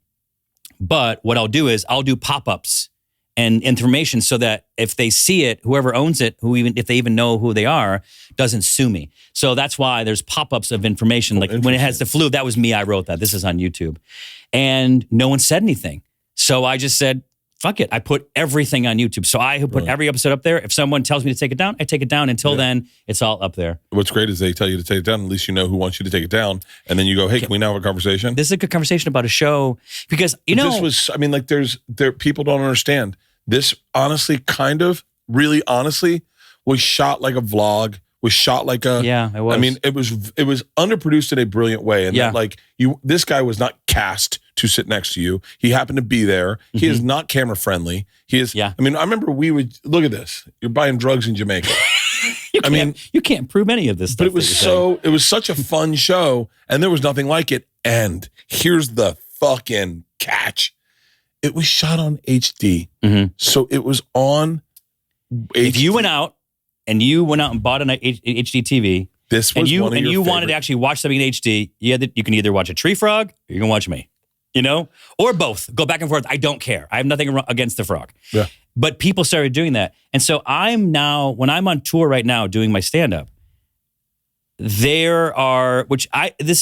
but what I'll do is I'll do pop-ups and information so that if they see it, whoever owns it, if they even know who they are, doesn't sue me. So that's why there's pop-ups of information. Like when it has the flu, that was me, I wrote that. This is on YouTube. And no one said anything. So I just said, fuck it. I put everything on YouTube. So I put every episode up there. If someone tells me to take it down, I take it down. Until then, it's all up there. What's great is they tell you to take it down. At least you know who wants you to take it down. And then you go, hey, can we now have a conversation? This is a good conversation about a show because, this was, I mean, like people don't understand. This honestly, really honestly, was shot like a vlog, was shot like a... Yeah, it was. I mean, it was underproduced in a brilliant way. And that, this guy was not cast to sit next to you. He happened to be there. Mm-hmm. He is not camera friendly. He is... Yeah. I mean, I remember look at this. You're buying drugs in Jamaica. You can't prove any of this stuff. But it was such a fun show, and there was nothing like it. And here's the fucking catch. It was shot on HD. Mm-hmm. So it was on HD. If you went out and bought an HD TV, this was one of you wanted to actually watch something in HD, you can either watch a tree frog or you can watch me, or both. Go back and forth. I don't care. I have nothing against the frog. Yeah. But people started doing that. And so when I'm on tour right now doing my stand-up, this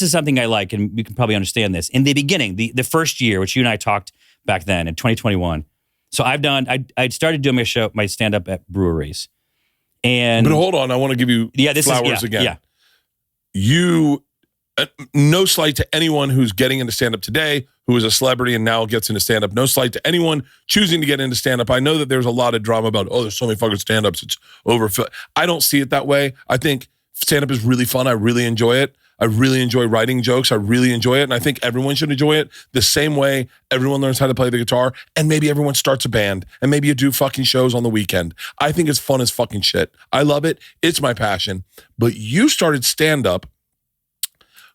is something I like, and you can probably understand this. In the beginning, the first year, which you and I talked back then in 2021. So I started doing my stand-up at breweries. But hold on, I want to give you flowers again. Yeah. You, no slight to anyone who's getting into stand-up today, who is a celebrity and now gets into stand-up. No slight to anyone choosing to get into stand-up. I know that there's a lot of drama about, there's so many fucking stand-ups, it's overfilled. I don't see it that way. I think stand-up is really fun. I really enjoy it. I really enjoy writing jokes. I really enjoy it. And I think everyone should enjoy it the same way everyone learns how to play the guitar. And maybe everyone starts a band. And maybe you do fucking shows on the weekend. I think it's fun as fucking shit. I love it. It's my passion. But you started stand-up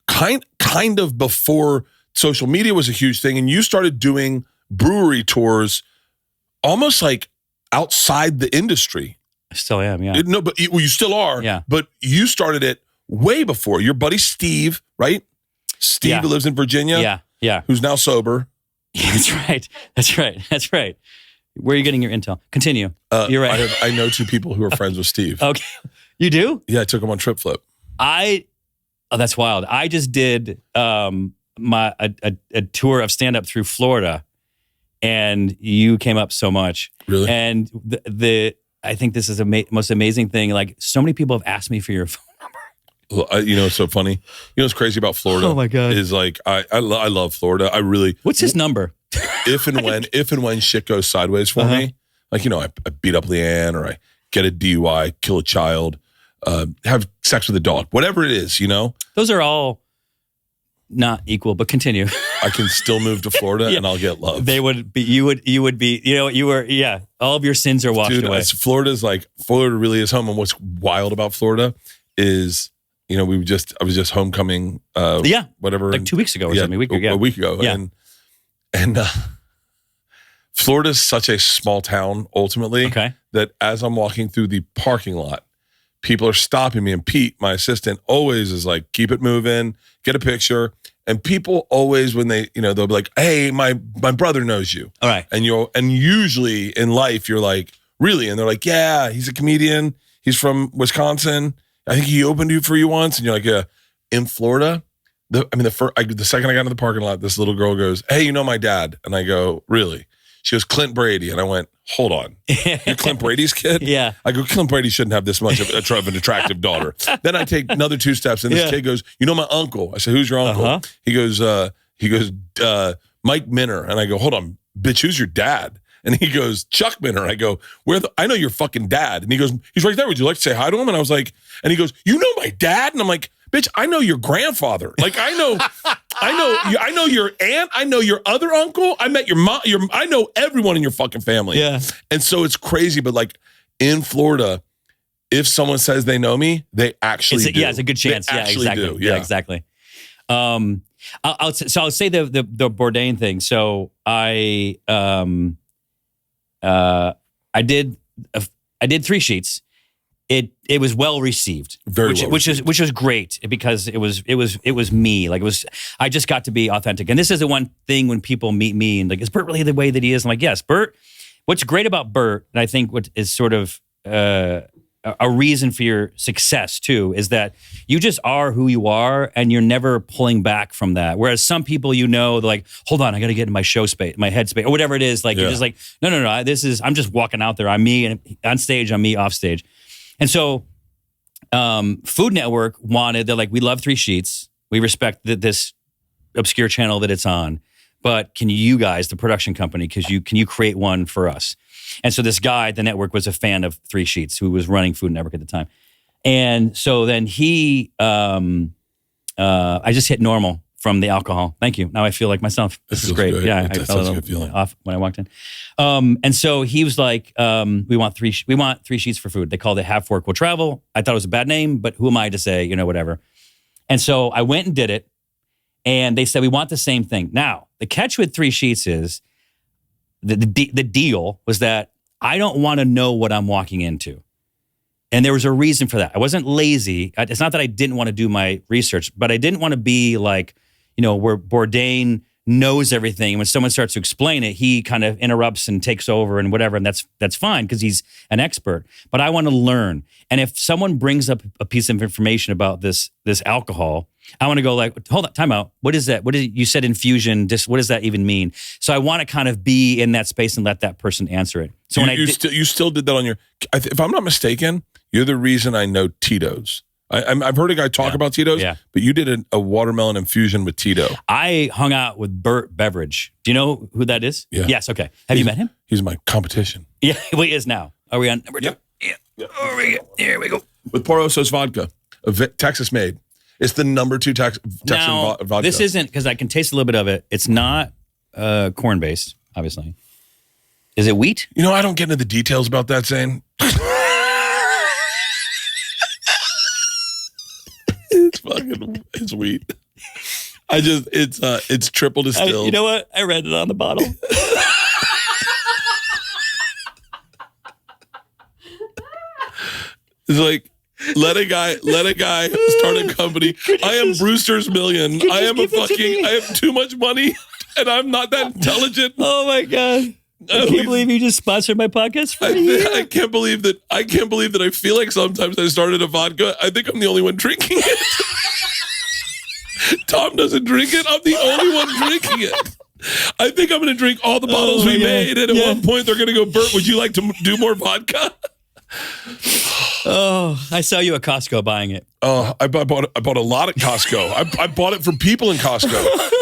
kind of before social media was a huge thing. And you started doing brewery tours almost like outside the industry. I still am, yeah. No, but you still are. Yeah. But you started it way before. Your buddy Steve, right? Steve who lives in Virginia. Yeah. Who's now sober. That's right. Where are you getting your intel? Continue. You're right. I know 2 people who are friends with Steve. Okay. You do? Yeah, I took him on Trip Flip. Oh, that's wild. I just did a tour of stand-up through Florida, and you came up so much. Really? And I think this is the most amazing thing. Like, so many people have asked me for your phone number. Well, you know, it's so funny. You know what's crazy about Florida? Oh my God. Is like I love Florida. I really. What's his number? If and when shit goes sideways for me, like, you know, I beat up Leanne, or I get a DUI, kill a child, have sex with a dog, whatever it is, you know. Those are all not equal, but continue. I can still move to Florida and I'll get love. They would be, you would be, you know, you were, all of your sins are washed away. Florida really is home. And what's wild about Florida is, you know, I was just homecoming, whatever. Like 2 weeks ago or something, a week ago. Yeah. And Florida is such a small town, ultimately, that as I'm walking through the parking lot, people are stopping me. And Pete, my assistant, always is like, keep it moving, get a picture. And people always, when they, you know, they'll be like, hey, my brother knows you. All right. And usually in life, you're like, really? And they're like, yeah, he's a comedian. He's from Wisconsin. I think he opened for you once. And you're like, yeah. In Florida, the second I got into the parking lot, this little girl goes, hey, you know my dad? And I go, really? She goes, Clint Brady. And I went, hold on. You're Clint Brady's kid? Yeah. I go, Clint Brady shouldn't have this much of an attractive daughter. Then I take another 2 steps, and this kid goes, you know my uncle? I said, who's your uncle? He goes, Mike Minner. And I go, hold on, bitch, who's your dad? And he goes, Chuck Minner. I go, I know your fucking dad. And he goes, he's right there. Would you like to say hi to him? And I was like, and he goes, you know my dad? And I'm like, bitch, I know your grandfather. Like, I know your aunt. I know your other uncle. I met your mom. I know everyone in your fucking family. Yeah. And so it's crazy, but like in Florida, if someone says they know me, they actually do. Yeah, it's a good chance. They Exactly. Do. Yeah, exactly. I'll say the Bourdain thing. So I did 3 sheets. It was well received, which was great because it was me. Like, I just got to be authentic. And this is the one thing when people meet me and like, is Bert really the way that he is? I'm like, yes, Bert. What's great about Bert, and I think what is sort of a reason for your success too, is that you just are who you are and you're never pulling back from that. Whereas some people, you know, they're like, hold on, I got to get in my show space, my head space, or whatever it is. Like, you're just like, no, I'm just walking out there. I'm me, and on stage, I'm me off stage. And so Food Network they're like, we love 3 sheets. We respect this obscure channel that it's on. But can you guys, the production company, can you create one for us? And so this guy at the network was a fan of 3 sheets who was running Food Network at the time. And so then I just hit normal from the alcohol. Thank you. Now I feel like myself. This is great. Good. Yeah, I felt a little off when I walked in. And so he was like, we want 3 sheets for food. They called it Have Fork Will Travel. I thought it was a bad name, but who am I to say, you know, whatever. And so I went and did it. And they said, we want the same thing. Now, the catch with 3 sheets is the deal was that I don't want to know what I'm walking into. And there was a reason for that. I wasn't lazy. It's not that I didn't want to do my research, but I didn't want to be like, you know, where Bourdain knows everything. And when someone starts to explain it, he kind of interrupts and takes over and whatever. And that's fine because he's an expert. But I want to learn. And if someone brings up a piece of information about this alcohol, I want to go like, hold on, time out. What is that? You said infusion. What does that even mean? So I want to kind of be in that space and let that person answer it. So you still did that on your, if I'm not mistaken, you're the reason I know Tito's. I've heard a guy talk about Tito's, but you did a watermelon infusion with Tito. I hung out with Bert Beverage. Do you know who that is? Yeah. Yes, okay. Have you met him? He's my competition. Yeah, well, he is now. Are we on number 2? Yeah. Here we go. With Porosos vodka, Texas made. It's the number 2 Texan vodka. This isn't, because I can taste a little bit of it. It's not corn-based, obviously. Is it wheat? You know, I don't get into the details about that, Zane. It's wheat. It's triple distilled. You know what? I read it on the bottle. It's like, let a guy start a company. I am Brewster's Million. I have too much money and I'm not that intelligent. Oh my God. I can't believe you just sponsored my podcast for a year. I can't believe that I feel like sometimes I started a vodka. I think I'm the only one drinking it. Tom doesn't drink it. I'm the only one drinking it. I think I'm going to drink all the bottles we made. And at one point they're going to go, Bert, would you like to do more vodka? Oh, I saw you at Costco buying it. Oh, I bought a lot at Costco. I bought it for people in Costco.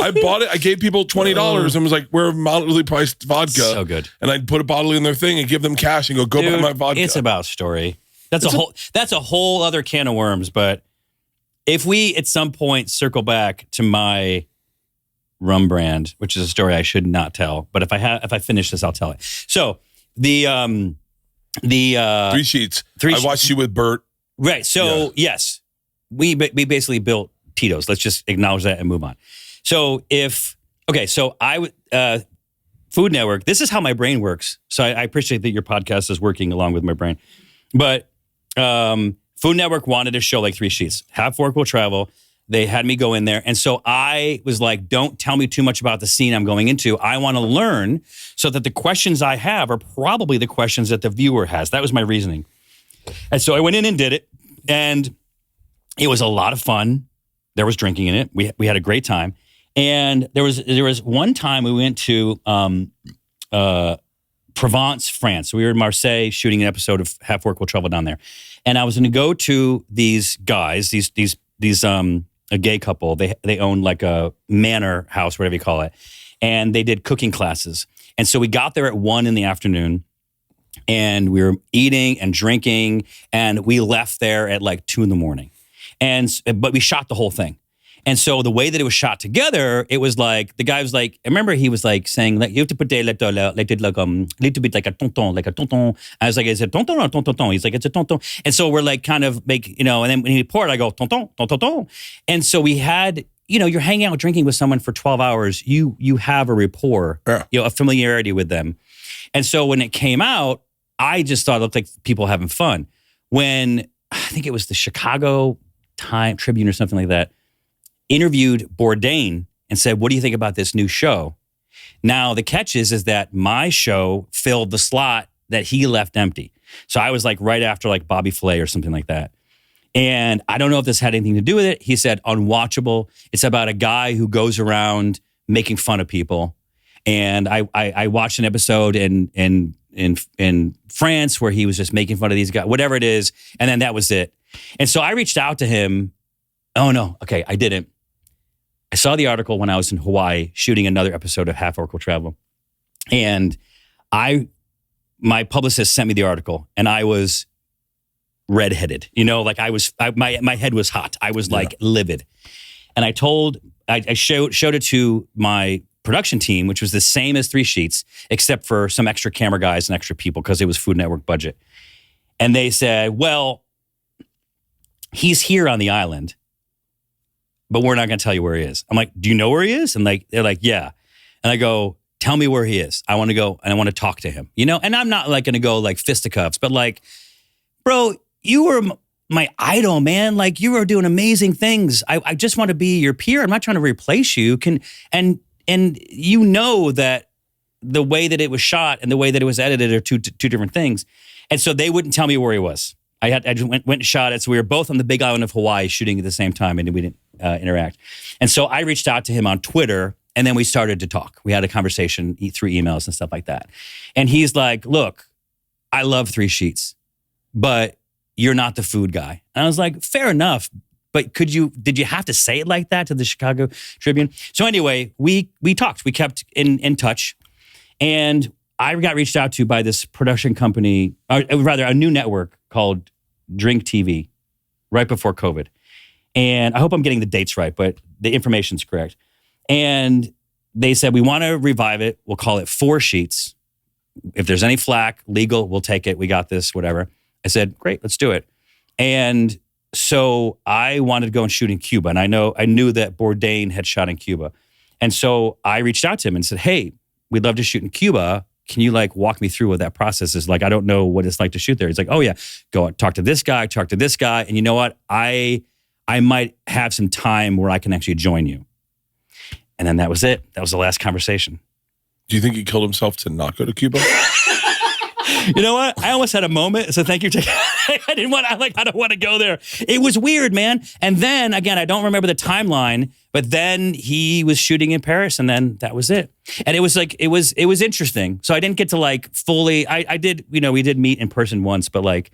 I bought it. I gave people $20 and was like, we're moderately priced vodka. So good. And I'd put a bottle in their thing and give them cash and go buy my vodka. It's about story. That's a whole other can of worms. But if we at some point circle back to my rum brand, which is a story I should not tell, but if I finish this, I'll tell it. So the 3 sheets. I watched you with Bert. Right. So yes, we basically built Tito's. Let's just acknowledge that and move on. So Food Network, this is how my brain works. So I appreciate that your podcast is working along with my brain. But Food Network wanted to show like 3 sheets. Half Fork Will Travel. They had me go in there. And so I was like, don't tell me too much about the scene I'm going into. I want to learn so that the questions I have are probably the questions that the viewer has. That was my reasoning. And so I went in and did it. And it was a lot of fun. There was drinking in it. We had a great time. And there was one time we went to Provence, France. We were in Marseille shooting an episode of Half Fork Will Travel down there. And I was going to go to these guys, a gay couple. They owned like a manor house, whatever you call it. And they did cooking classes. And so we got there at 1 p.m. and we were eating and drinking and we left there at like 2 a.m. But we shot the whole thing. And so the way that it was shot together, it was like, the guy was like, I remember he was like saying, like, you have to put a little bit like a tonton. I was like, is it tonton or tonton? He's like, it's a tonton. And so we're like kind of and then when he poured, I go, tonton, tonton. And so we had, you're hanging out drinking with someone for 12 hours. You have a rapport, a familiarity with them. And so when it came out, I just thought it looked like people having fun. When I think it was the Chicago Tribune or something like that, interviewed Bourdain and said, what do you think about this new show? Now, the catch is that my show filled the slot that he left empty. So I was like right after like Bobby Flay or something like that. And I don't know if this had anything to do with it. He said, unwatchable. It's about a guy who goes around making fun of people. And I watched an episode in France where he was just making fun of these guys, whatever it is. And then that was it. And so I reached out to him. Oh, no. Okay, I didn't. I saw the article when I was in Hawaii shooting another episode of Half Fork Will Travel. And my publicist sent me the article and I was redheaded. My head was hot. I was like livid. And I showed it to my production team, which was the same as 3 sheets, except for some extra camera guys and extra people because it was Food Network budget. And they said, well, he's here on the island, but we're not going to tell you where he is. I'm like, do you know where he is? And they're like, yeah. And I go, tell me where he is. I want to go and I want to talk to him, and I'm not like going to go like fisticuffs, but like, bro, you were my idol, man. Like you were doing amazing things. I just want to be your peer. I'm not trying to replace you. And that the way that it was shot and the way that it was edited are two different things. And so they wouldn't tell me where he was. I just went and shot it. So we were both on the big island of Hawaii shooting at the same time and we didn't interact. And so I reached out to him on Twitter and then we started to talk. We had a conversation through emails and stuff like that. And he's like, look, I love 3 sheets, but you're not the food guy. And I was like, fair enough. But did you have to say it like that to the Chicago Tribune? So anyway, we talked. We kept in touch. And I got reached out to by this production company, or rather a new network called Drink TV, right before COVID. And I hope I'm getting the dates right, but the information's correct. And they said, we want to revive it. We'll call it 4 sheets. If there's any flack, legal, we'll take it. We got this, whatever. I said, great, let's do it. And so I wanted to go and shoot in Cuba. And I knew that Bourdain had shot in Cuba. And so I reached out to him and said, hey, we'd love to shoot in Cuba. can you like walk me through what that process is like? I don't know what it's like to shoot there. He's like, oh yeah, go talk to this guy, and you know what? I might have some time where I can actually join you. And then that was it. That was the last conversation. Do you think he killed himself to not go to Cuba? You know what? I almost had a moment. So thank you. I don't want to go there. It was weird, man. And then again, I don't remember the timeline, but then he was shooting in Paris and then that was it. And it was like, it was interesting. So I didn't get to like fully, I did, we did meet in person once, but like,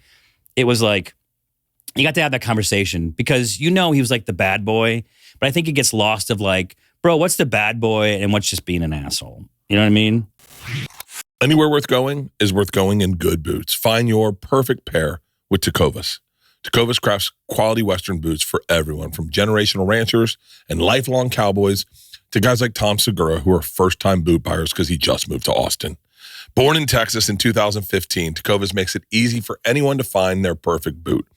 it was like, you got to have that conversation because he was like the bad boy, but I think it gets lost of like, bro, what's the bad boy and what's just being an asshole? You know what I mean? Anywhere worth going is worth going in good boots. Find your perfect pair with Tecovas. Tecovas crafts quality Western boots for everyone, from generational ranchers and lifelong cowboys to guys like Tom Segura, who are first-time boot buyers because he just moved to Austin. Born in Texas in 2015, Tecovas makes it easy for anyone to find their perfect boot.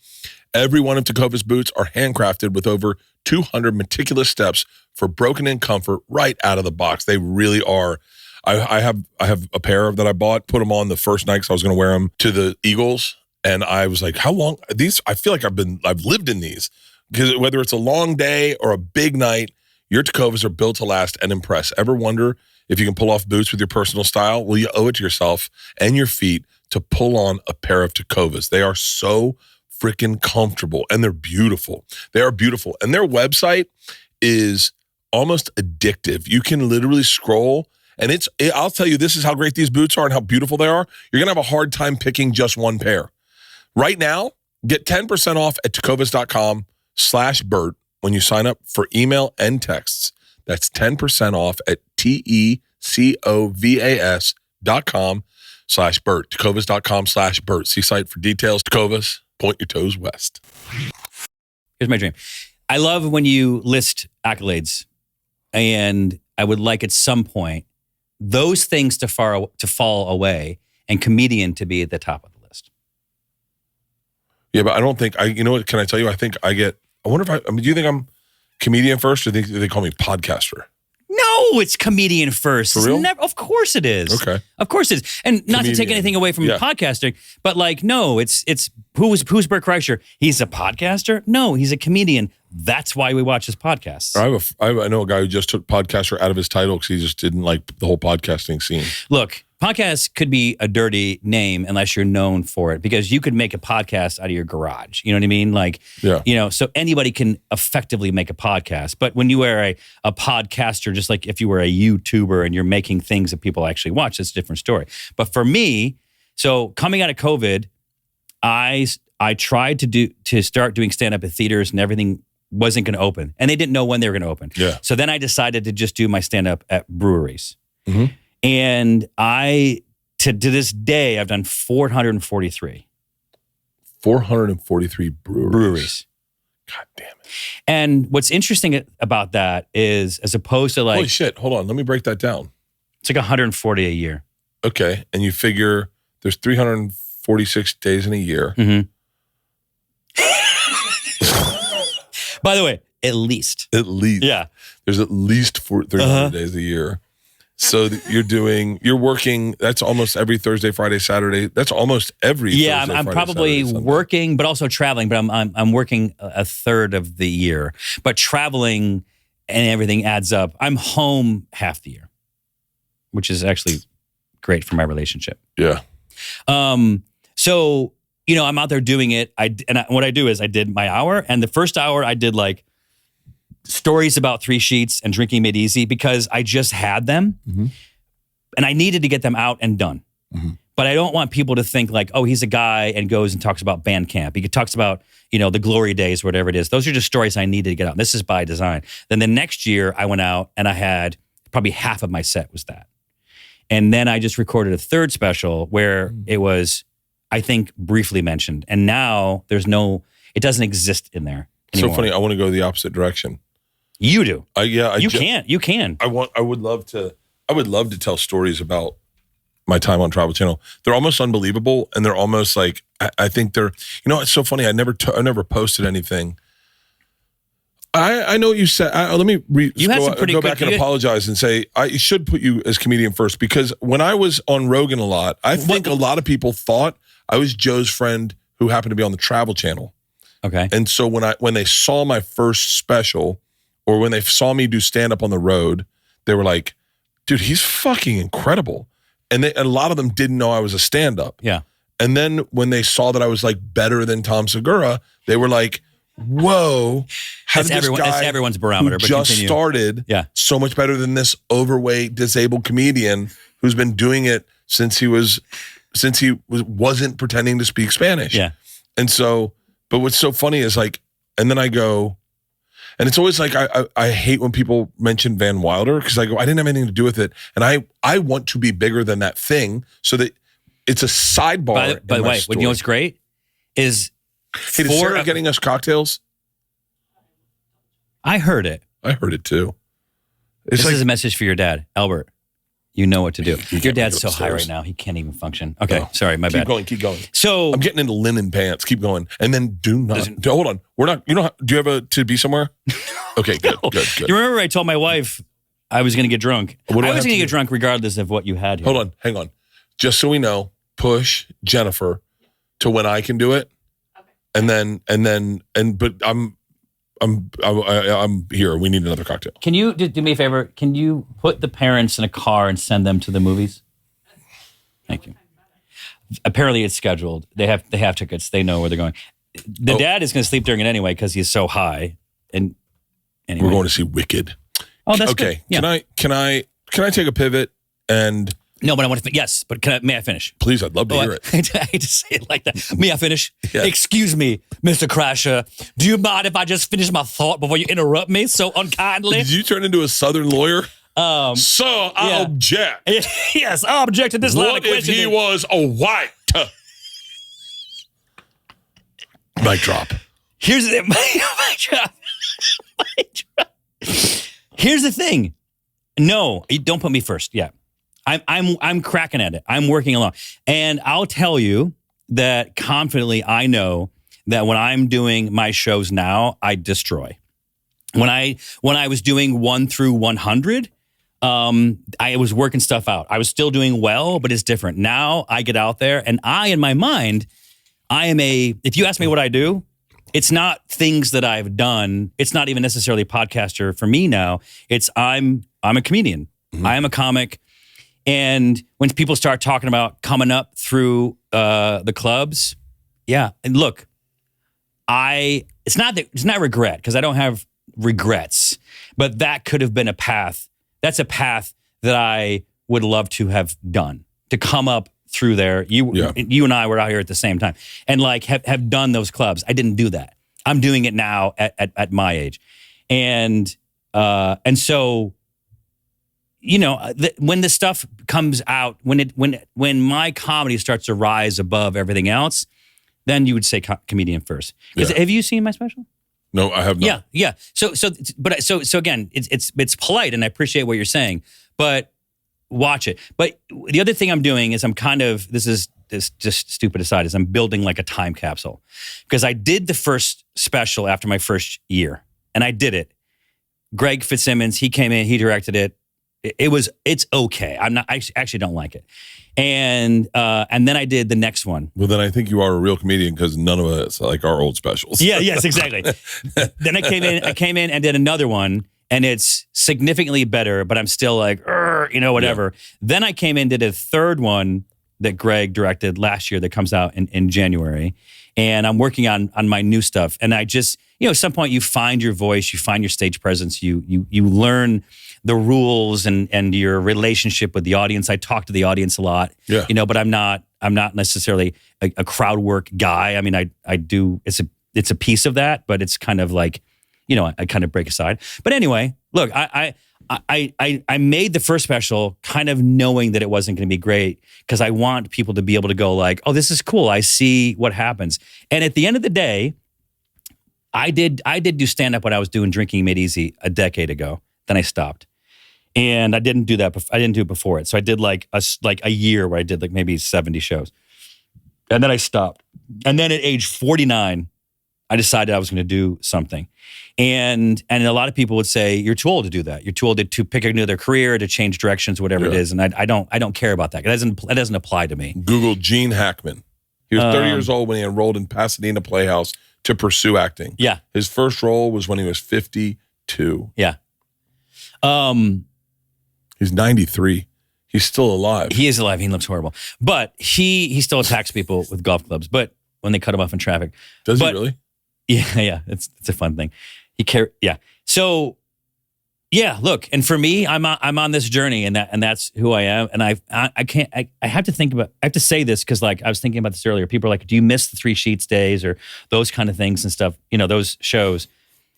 Every one of Tecovas boots are handcrafted with over 200 meticulous steps for broken-in comfort right out of the box. They really are. I have a pair that I bought, put them on the first night because I was going to wear them to the Eagles. And I was like, how long? These, I feel like I've lived in these. Because whether it's a long day or a big night, your Tecovas are built to last and impress. Ever wonder if you can pull off boots with your personal style? Well, you owe it to yourself and your feet to pull on a pair of Tecovas. They are so freaking comfortable and they're beautiful. They are beautiful. And their website is almost addictive. You can literally scroll. And I'll tell you, this is how great these boots are and how beautiful they are. You're going to have a hard time picking just one pair. Right now, get 10% off at tecovas.com/Bert when you sign up for email and texts. That's 10% off at tecovas.com/Bert. Tecovas.com/Bert. See site for details. Tecovas, point your toes west. Here's my dream. I love when you list accolades, and I would like at some point those things to fall away and comedian to be at the top of the list. Yeah, but I don't think you know what? Can I tell you? I wonder if do you think I'm comedian first or do they call me podcaster? No, it's comedian first. For real? Of course it is. Okay. Of course it is. And not to take anything away from podcasting, but like, no, it's who's Bert Kreischer? He's a podcaster? No, he's a comedian. That's why we watch his podcasts. I know a guy who just took podcaster out of his title because he just didn't like the whole podcasting scene. Look, podcast could be a dirty name unless you're known for it, because you could make a podcast out of your garage. You know what I mean? Like, so anybody can effectively make a podcast. But when you are a podcaster, just like if you were a YouTuber and you're making things that people actually watch, that's a different story. But for me, so coming out of COVID, I tried to start doing stand-up at theaters and everything wasn't going to open. And they didn't know when they were going to open. Yeah. So then I decided to just do my stand-up at breweries. Mm-hmm. And to this day, I've done 443. 443 breweries. God damn it. And what's interesting about that is, as opposed to like... Holy shit, hold on. Let me break that down. It's like 140 a year. Okay. And you figure there's 346 days in a year. Mm-hmm. By the way, at least. At least. Yeah. There's at least 300 days a year. So you're working, that's almost every Thursday, Friday, Saturday. That's almost every Thursday, I'm Friday, probably Saturday, working, but also traveling. But I'm working a third of the year. But traveling and everything adds up. I'm home half the year, which is actually great for my relationship. Yeah. So, I'm out there doing it. What I do is I did my hour, and the first hour I did like stories about 3 sheets and drinking made easy because I just had them, mm-hmm. and I needed to get them out and done. Mm-hmm. But I don't want people to think like, oh, he's a guy and goes and talks about band camp. He talks about, the glory days, whatever it is. Those are just stories I needed to get out. This is by design. Then the next year I went out and I had probably half of my set was that. And then I just recorded a third special where it was, I think, briefly mentioned. And now it doesn't exist in there anymore. So funny. I want to go the opposite direction. You do. You can. I would love to tell stories about my time on Travel Channel. They're almost unbelievable, and they're almost like I think they're. It's so funny. I never posted anything. I know what you said. Let me go back and apologize and say I should put you as comedian first, because when I was on Rogan a lot, I think a lot of people thought I was Joe's friend who happened to be on the Travel Channel. Okay. And so when they saw my first special, or when they saw me do stand-up on the road, they were like, dude, he's fucking incredible. And a lot of them didn't know I was a stand-up. Yeah. And then when they saw that I was like better than Tom Segura, they were like, whoa, how did this guy that's everyone's barometer, who just started so much better than this overweight, disabled comedian who's been doing it since he wasn't pretending to speak Spanish. Yeah. And so, but what's so funny is like, and then I go, and it's always like, I hate when people mention Van Wilder, because I go, I didn't have anything to do with it. And I want to be bigger than that thing, so that it's a sidebar. By the way, you know what's great is, hey, is Sarah getting us cocktails? I heard it. I heard it too. This is a message for your dad, Albert. You know what to do. Your dad's so high right now, he can't even function. Okay, sorry, my bad. Keep going. So I'm getting into linen pants. Keep going. And then hold on. We're not, do you have to be somewhere? Okay, good. You remember I told my wife I was going to get drunk? I was going to get drunk regardless of what you had here. Hold on, hang on. Just so we know, push Jennifer to when I can do it. Okay. But I'm here. We need another cocktail. Can you do me a favor? Can you put the parents in a car and send them to the movies? Thank you. Apparently it's scheduled. They have tickets. They know where they're going. The dad is going to sleep during it anyway because he's so high. And anyway. We're going to see Wicked. Oh, that's okay. Good. Yeah. Can I take a pivot and? No, but I want to. Yes, but may I finish? Please, I'd love to hear it. I hate to say it like that. May I finish? Yeah. Excuse me, Mr. Kreischer. Do you mind if I just finish my thought before you interrupt me so unkindly? Did you turn into a Southern lawyer? So I object. Yes, I object to this line of questioning. What if he was a white? Mic drop. Here's the mic drop. Mic drop. Here's the thing. No, don't put me first. Yeah. I'm cracking at it. I'm working along. And I'll tell you that confidently, I know that when I'm doing my shows now, I destroy. When I was doing 1 through 100, I was working stuff out. I was still doing well, but it's different. Now I get out there and in my mind, if you ask me what I do, it's not things that I've done. It's not even necessarily a podcaster for me now. I'm a comedian. Mm-hmm. I am a comic. And when people start talking about coming up through the clubs, yeah. And look, it's not regret, because I don't have regrets, but that could have been a path. That's a path that I would love to have done, to come up through there. You and I were out here at the same time and like have done those clubs. I didn't do that. I'm doing it now at my age. And so, when the stuff comes out, when my comedy starts to rise above everything else, then you would say comedian first. Have you seen my special? No, I have not. Yeah. So again, it's polite, and I appreciate what you're saying, but watch it. But the other thing I'm doing is this is just stupid aside, is I'm building like a time capsule, because I did the first special after my first year, and I did it. Greg Fitzsimmons, he came in, he directed it. It's okay. I actually don't like it. And then I did the next one. Well, then I think you are a real comedian, because none of us like our old specials. Yeah, yes, exactly. Then I came in and did another one, and it's significantly better, but I'm still like, whatever. Yeah. Then I came in and did a third one that Greg directed last year that comes out in January. And I'm working on my new stuff. And I just, at some point you find your voice, you find your stage presence, you learn the rules and your relationship with the audience. I talk to the audience a lot, but I'm not necessarily a crowd work guy. I mean, I do, it's a piece of that, but it's kind of like, I kind of break aside. But anyway, look, I made the first special kind of knowing that it wasn't going to be great, because I want people to be able to go like, oh, this is cool. I see what happens. And at the end of the day, I did do stand-up when I was doing Drinking Made Easy a decade ago. Then I stopped. And I didn't do that. I didn't do it before it. So I did like a year where I did like maybe 70 shows. And then I stopped. And then at age 49, I decided I was going to do something. And a lot of people would say, you're too old to do that. You're too old to pick another career, to change directions, whatever it is. And I don't care about that. It doesn't apply to me. Google Gene Hackman. He was 30 years old when he enrolled in Pasadena Playhouse to pursue acting. Yeah. His first role was when he was 52. Yeah. He's 93. He's still alive. He is alive. He looks horrible. But he still attacks people with golf clubs. But when they cut him off in traffic. Does he really? Yeah. It's a fun thing. Yeah. So, yeah, look, and for me, I'm on this journey, and that's who I am. And I have to say this because, like, I was thinking about this earlier. People are like, do you miss the 3 Sheets days or those kind of things and stuff? Those shows.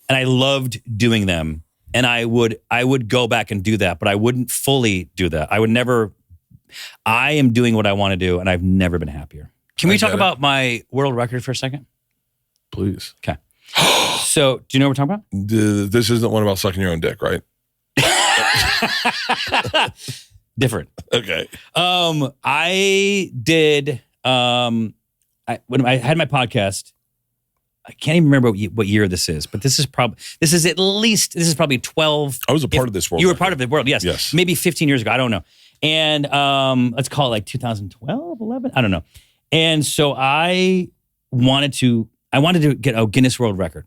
And I loved doing them. And I would go back and do that, but I wouldn't fully do that. I am doing what I want to do, and I've never been happier. Can we talk about my world record for a second? Please. Okay. So, do you know what we're talking about? This isn't one about sucking your own dick, right? Different. Okay. I did, when I had my podcast, I can't even remember what year this is, but this is probably 12. I was a part of this world. You were part of the world, yes. Yes. Maybe 15 years ago, I don't know. And let's call it like 2012, 11, I don't know. And so I wanted to get a Guinness World Record.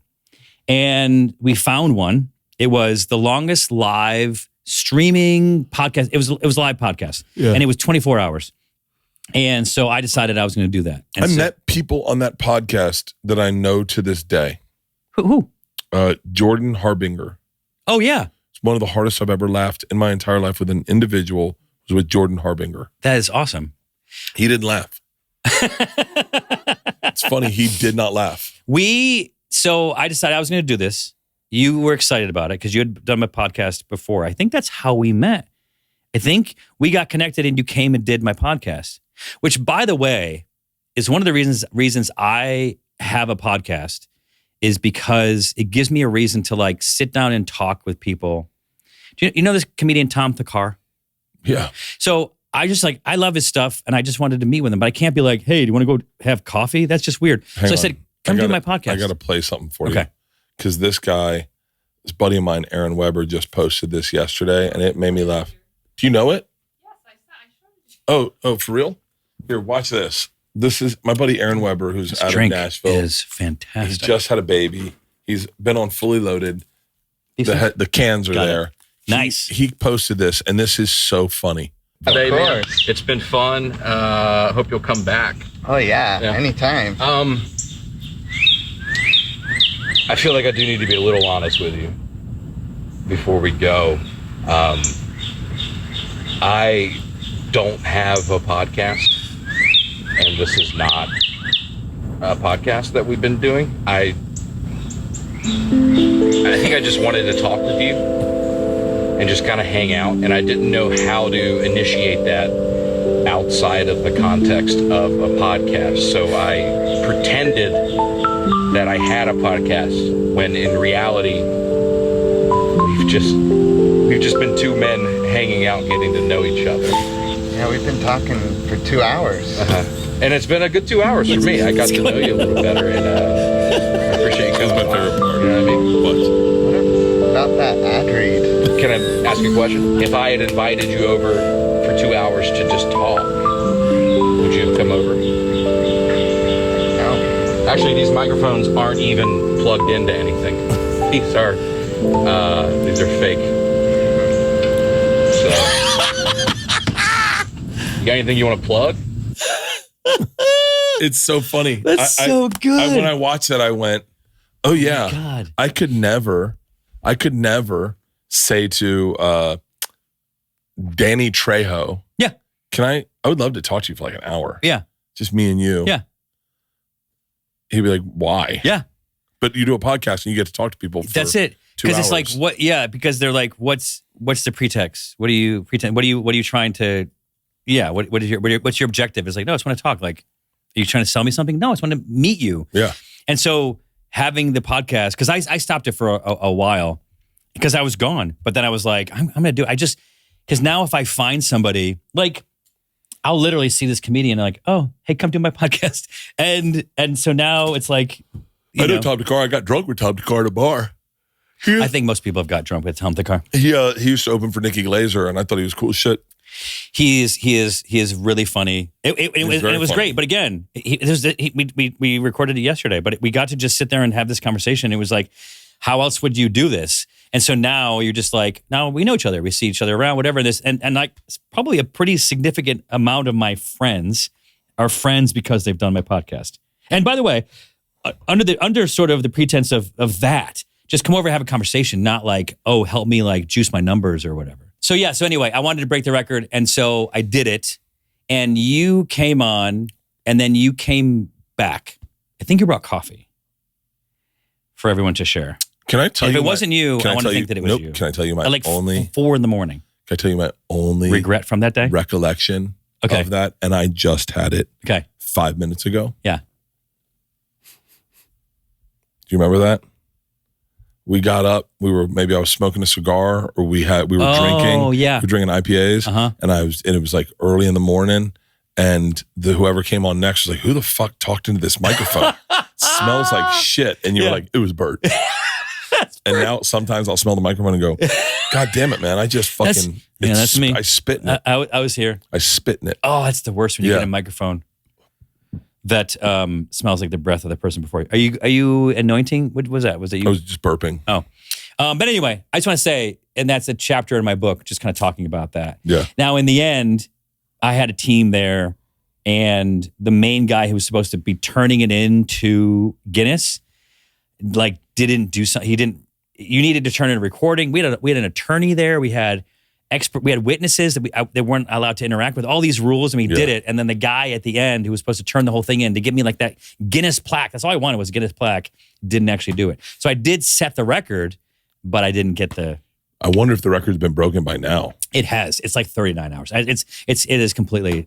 And we found one. It was the longest live streaming podcast. It was a live podcast. Yeah. And it was 24 hours. And so I decided I was going to do that. And I met people on that podcast that I know to this day. Who? Jordan Harbinger. Oh, yeah. It's one of the hardest I've ever laughed in my entire life with an individual. Was with Jordan Harbinger. That is awesome. He didn't laugh. It's funny. He did not laugh. So I decided I was going to do this. You were excited about it because you had done my podcast before. I think that's how we met. I think we got connected and you came and did my podcast, which, by the way, is one of the reasons I have a podcast, is because it gives me a reason to, like, sit down and talk with people. Do you know this comedian Tom Thakkar? Yeah. So I love his stuff, and I just wanted to meet with him, but I can't be like, hey, do you want to go have coffee? That's just weird. Hang so on. I said, come do my podcast. I got to play something for you. Okay. Because this buddy of mine, Aaron Weber, just posted this yesterday, and it made me laugh. Do you know it? Yes, I showed you. Oh, for real? Here, watch this. This is my buddy Aaron Weber, who's this out of drink Nashville. Is fantastic. He's just had a baby. He's been on Fully Loaded. The cans are there. Nice. He posted this, and this is so funny. Of course. It's been fun. Hope you'll come back. Oh, yeah. Anytime. I feel like I do need to be a little honest with you before we go. I don't have a podcast, and this is not a podcast that we've been doing. I think I just wanted to talk with you and just kind of hang out, and I didn't know how to initiate that outside of the context of a podcast. So I pretended that I had a podcast when in reality we've just been two men hanging out getting to know each other. Yeah, we've been talking for 2 hours. And it's been a good 2 hours for me. I got to know you a little bit better, and I appreciate you coming. That's my favorite part. You know what I mean? What? About that ad read. Can I ask you a question? If I had invited you over for 2 hours to just talk, would you have come over? No. Actually, these microphones aren't even plugged into anything. These are fake. So, you got anything you want to plug? It's so funny. That's so good. When I watched that, I went, "Oh yeah, God. I could never say to Danny Trejo, yeah, I would love to talk to you for like an hour. Yeah, just me and you. Yeah, he'd be like, why? Yeah, but you do a podcast and you get to talk to people. That's it. Because it's like what? Yeah, because they're like, what's the pretext? What do you pretend? What are you trying to? Yeah, what's your objective? It's like, no, I just want to talk. Like, are you trying to sell me something? No, I just want to meet you. Yeah. And so having the podcast, because I stopped it for a while because I was gone, but then I was like, I'm going to do it. Because now if I find somebody, like, I'll literally see this comedian and like, oh, hey, come do my podcast. And so now it's like, I know Tom DeCar. I got drunk with Tom DeCar at a bar. I think most people have got drunk with Tom DeCar. He used to open for Nikki Glaser, and I thought he was cool as shit. He is really funny. It was great. But again, we recorded it yesterday, but we got to just sit there and have this conversation. It was like, how else would you do this? And so now you're just like, now we know each other. We see each other around, whatever. And like probably a pretty significant amount of my friends are friends because they've done my podcast. And by the way, under sort of the pretense of that, just come over and have a conversation, not like, oh, help me like juice my numbers or whatever. So anyway, I wanted to break the record, and so I did it. And you came on, and then you came back. I think you brought coffee for everyone to share. Can I tell you? If it wasn't you, I want to think that it was you. Can I tell you my at like only 4 a.m? Can I tell you my only regret from that day? Recollection of that, and I just had it. 5 minutes ago. Yeah. Do you remember that? We got up. I was smoking a cigar, or we were drinking. Oh yeah. We were drinking IPAs, and it was like early in the morning, and whoever came on next was like, "Who the fuck talked into this microphone? Smells like shit." And you're like, "It was Bert." And now sometimes I'll smell the microphone and go, "God damn it, man! I just fucking that's me. I spit in it. I was here. I spit in it. Oh, that's the worst when you get a microphone that smells like the breath of the person before you. Are you anointing? What was that? Was it you? I was just burping. Oh. But anyway, I just want to say, and that's a chapter in my book, just kind of talking about that. Yeah. Now, in the end, I had a team there, and the main guy who was supposed to be turning it into Guinness, like didn't do something. He didn't. You needed to turn in a recording. We had an attorney there. We had witnesses that they weren't allowed to interact with, all these rules, and we did it. And then the guy at the end who was supposed to turn the whole thing in to give me like that Guinness plaque, that's all I wanted was a Guinness plaque, didn't actually do it. So I did set the record, but I didn't get the... I wonder if the record's been broken by now. It has. It's like 39 hours. It is completely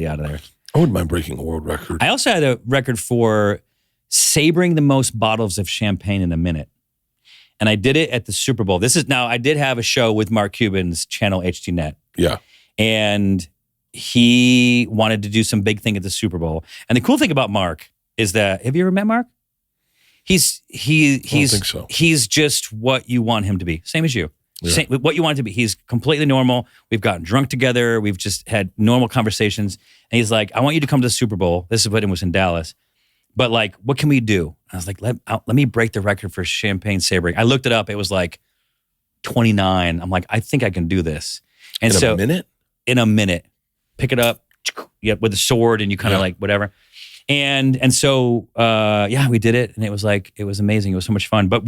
out of there. I wouldn't mind breaking a world record. I also had a record for sabering the most bottles of champagne in a minute. And I did it at the Super Bowl. I did have a show with Mark Cuban's channel HDNet. Yeah. And he wanted to do some big thing at the Super Bowl. And the cool thing about Mark is that, have you ever met Mark? I don't think so. He's just what you want him to be. Same as you. Yeah. What you want him to be. He's completely normal. We've gotten drunk together. We've just had normal conversations. And he's like, I want you to come to the Super Bowl. This is when it was in Dallas. But like, what can we do? I was like, let me break the record for champagne sabering. I looked it up. It was like 29. I'm like, I think I can do this. And in a minute? In a minute. Pick it up with a sword and you kind of like whatever. And so, we did it. And it was amazing. It was so much fun. But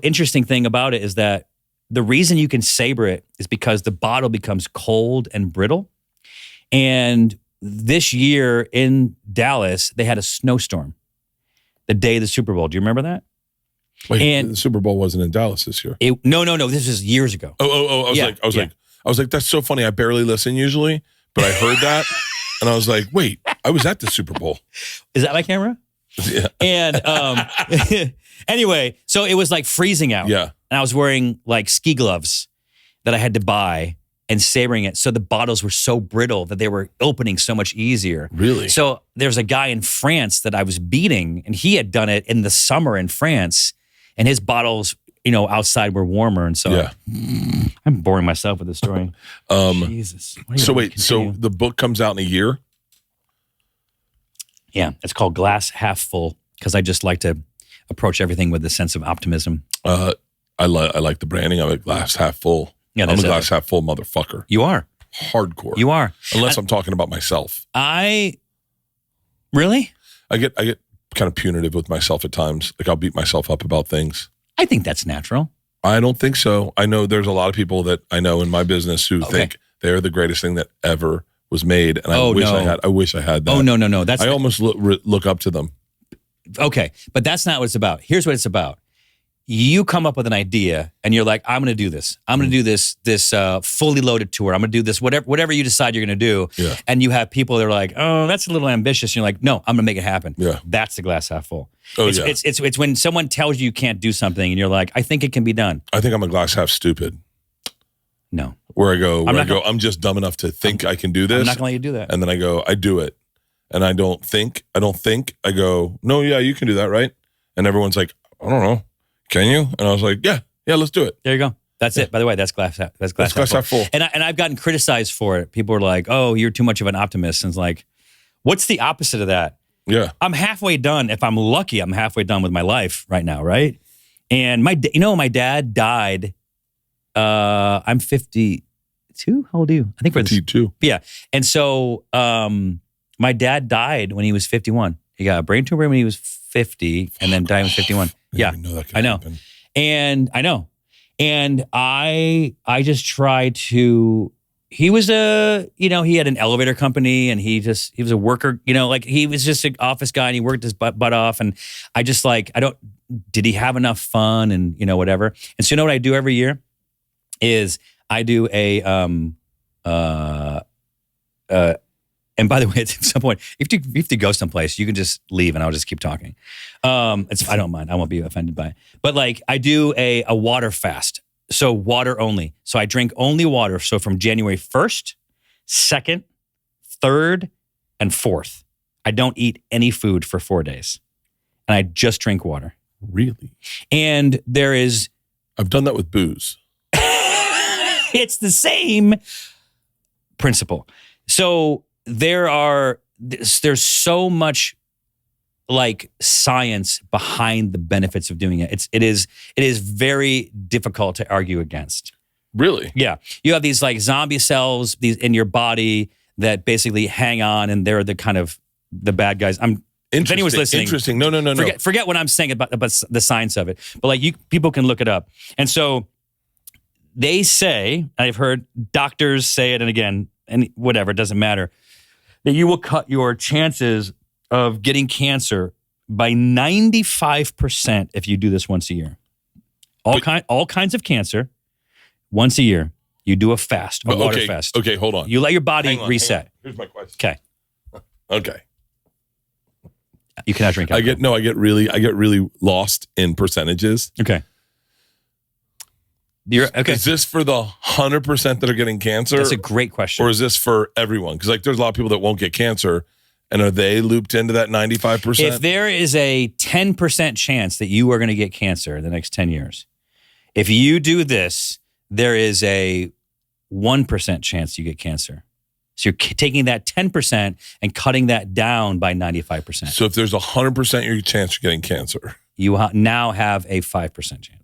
interesting thing about it is that the reason you can saber it is because the bottle becomes cold and brittle. And this year in Dallas, they had a snowstorm the day of the Super Bowl. Do you remember that? Wait, the Super Bowl wasn't in Dallas this year. No. This was years ago. I was like, that's so funny. I barely listen usually, but I heard that, and I was like, wait, I was at the Super Bowl. Is that my camera? Yeah. And anyway, so it was like freezing out. Yeah. And I was wearing like ski gloves that I had to buy and sabering it. So the bottles were so brittle that they were opening so much easier. Really? So there's a guy in France that I was beating, and he had done it in the summer in France, and his bottles, outside were warmer. And so I'm boring myself with this story. Jesus. So the book comes out in a year? Yeah, it's called Glass Half Full, because I just like to approach everything with a sense of optimism. I like the branding of it, Glass Half Full. Yeah, I'm a glass half full motherfucker. You are. Hardcore. You are. Unless I'm talking about myself. Really? I get kind of punitive with myself at times. Like I'll beat myself up about things. I think that's natural. I don't think so. I know there's a lot of people that I know in my business who think they're the greatest thing that ever was made. And I wish I had that. Oh, no. I almost look up to them. Okay. But that's not what it's about. Here's what it's about. You come up with an idea and you're like, I'm going to do this. I'm going to do this fully loaded tour. I'm going to do this, whatever you decide you're going to do. Yeah. And you have people that are like, oh, that's a little ambitious. And you're like, no, I'm going to make it happen. Yeah. That's the glass half full. It's It's when someone tells you can't do something and you're like, I think it can be done. I think I'm a glass half stupid. No. Where I go, I'm just dumb enough to think I can do this. I'm not going to let you do that. And then I go, I do it. and I don't think, I go, no, yeah, you can do that, right? And everyone's like, I don't know, can you? And I was like, yeah, let's do it. There you go. That's it. By the way, that's glass half full. And I've gotten criticized for it. People are like, "Oh, you're too much of an optimist." And it's like, what's the opposite of that? Yeah, I'm halfway done. If I'm lucky, I'm halfway done with my life right now, right? And my dad died. I'm 52. How old are you? I think we're 52. Yeah. And so my dad died when he was 51. He got a brain tumor when he was 50, and then died when 51. Yeah, I know. Happen. And I know. And I just tried to, he was he had an elevator company, and he was a worker, like he was just an office guy, and he worked his butt off. And I just did he have enough fun and, whatever. And so what I do every year is I do and by the way, at some point, if you have to go someplace, you can just leave and I'll just keep talking. I don't mind. I won't be offended by it. But I do a water fast. So water only. So I drink only water. So from January 1st, 2nd, 3rd, and 4th, I don't eat any food for 4 days. And I just drink water. Really? And I've done that with booze. It's the same principle. So there's so much science behind the benefits of doing it. It is very difficult to argue against. Really? Yeah. You have these zombie cells in your body that basically hang on, and they're the kind of the bad guys. If anyone's listening, interesting. No. Forget what I'm saying about the science of it. But people can look it up. And so they say, I've heard doctors say it, and again, and whatever, it doesn't matter, that you will cut your chances of getting cancer by 95% if you do this once a year. All kinds of cancer, once a year. You do a fast, a water fast. Okay, hold on. You let your body reset. Here's my question. Okay. You cannot drink alcohol. I get really lost in percentages. Okay. Okay. Is this for the 100% that are getting cancer? That's a great question. Or is this for everyone? Because there's a lot of people that won't get cancer, and are they looped into that 95%? If there is a 10% chance that you are going to get cancer in the next 10 years, if you do this, there is a 1% chance you get cancer. So you're taking that 10% and cutting that down by 95%. So if there's 100% your chance you're getting cancer, you now have a 5% chance.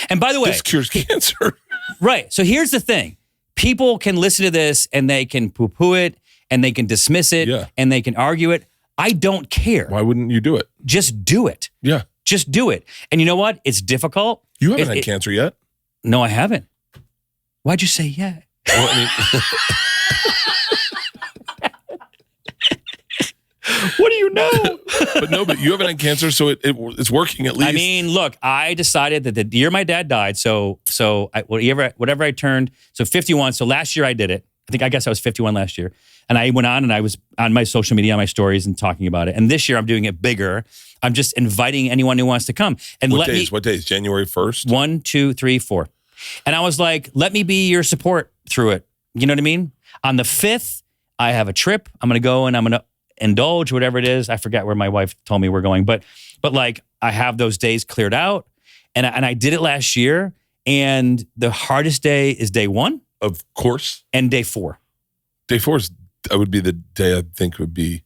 And by the way, this cures cancer. Right. So here's the thing. People can listen to this and they can poo-poo it and they can dismiss it and they can argue it. I don't care. Why wouldn't you do it? Just do it. Yeah. Just do it. And you know what? It's difficult. You haven't had cancer yet? No, I haven't. Why'd you say yeah? Well, What do you know? but you haven't had cancer, so it's working at least. I mean, look, I decided that the year my dad died, whatever I turned, so 51. So last year I did it. I guess I was 51 last year. And I went on and I was on my social media, on my stories and talking about it. And this year I'm doing it bigger. I'm just inviting anyone who wants to come. And What days? January 1st? 1, 2, 3, 4. And I was like, let me be your support through it. You know what I mean? On the 5th, I have a trip. I'm going to go and I'm going to indulge, whatever it is. I forget where my wife told me we're going. But I have those days cleared out. And I did it last year. And the hardest day is day 1. Of course. And day 4. Day 4 would be the day I think would be.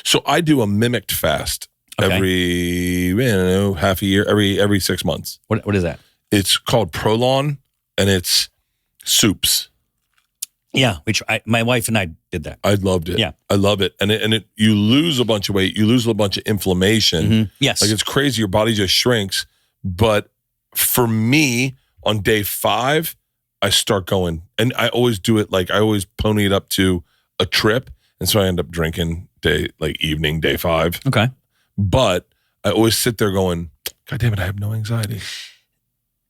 So I do a mimicked fast every, half a year, every 6 months. What is that? It's called Prolon, and it's soups. Yeah, my wife and I did that. I loved it. Yeah. I love it. And you lose a bunch of weight, you lose a bunch of inflammation. Mm-hmm. Yes. It's crazy. Your body just shrinks. But for me, on day 5, I start going. And I always do it, I always pony it up to a trip. And so I end up drinking evening, day 5. Okay. But I always sit there going, God damn it, I have no anxiety.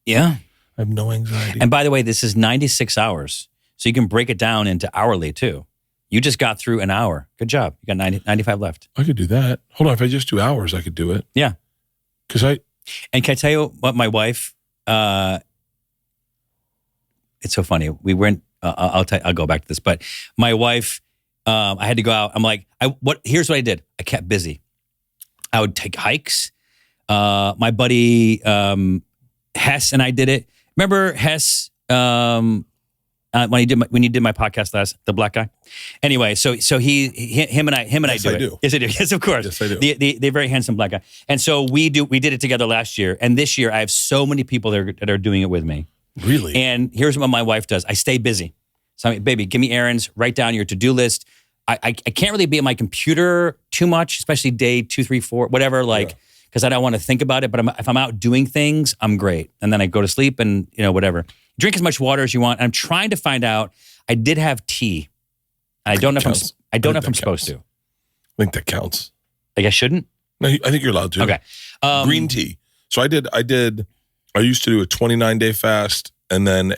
Yeah. I have no anxiety. And by the way, this is 96 hours. So you can break it down into hourly too. You just got through an hour. Good job. You got 95 left. I could do that. Hold on. If I just do hours, I could do it. Yeah. And can I tell you what my wife, it's so funny. We went I'll go back to this. But my wife, I had to go out. I'm like, here's what I did. I kept busy. I would take hikes. My buddy Hess and I did it. Remember Hess when you did my podcast last, the black guy. Anyway, so him and I Yes, do I it. do. Yes, I do. Yes, of course. Yes, I do. The very handsome black guy. And so we did it together last year, and this year I have so many people that are doing it with me. Really? And here's what my wife does. I stay busy. So, baby, give me errands, write down your to-do list. I can't really be at my computer too much, especially day 2, 3, 4, whatever, because I don't want to think about it. But if I'm out doing things, I'm great. And then I go to sleep and, whatever. Drink as much water as you want. I'm trying to find out. I did have tea. I don't know if I'm supposed to. I think that counts. Like I shouldn't? No, I think you're allowed to. Okay. Green tea. So I used to do a 29-day fast and then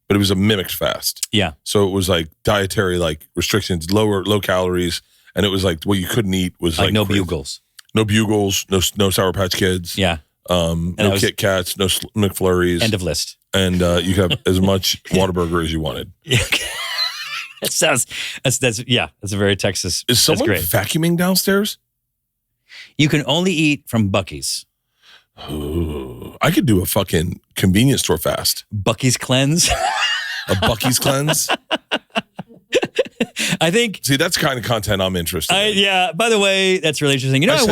but it was a mimicked fast. Yeah. So it was like dietary restrictions, low calories, and it was like what you couldn't eat was like no crazy. bugles. No bugles, no Sour Patch Kids. Yeah. No Kit Kats, no McFlurries. End of list. And you could have as much Whataburger as you wanted. Yeah. That's a very Texas. Is someone great. vacuuming downstairs? You can only eat from Buc-ee's. Ooh, I could do a fucking convenience store fast. Buc-ee's cleanse. A Buc-ee's cleanse. I think. See, that's the kind of content I'm interested in. Yeah. By the way, that's really interesting. I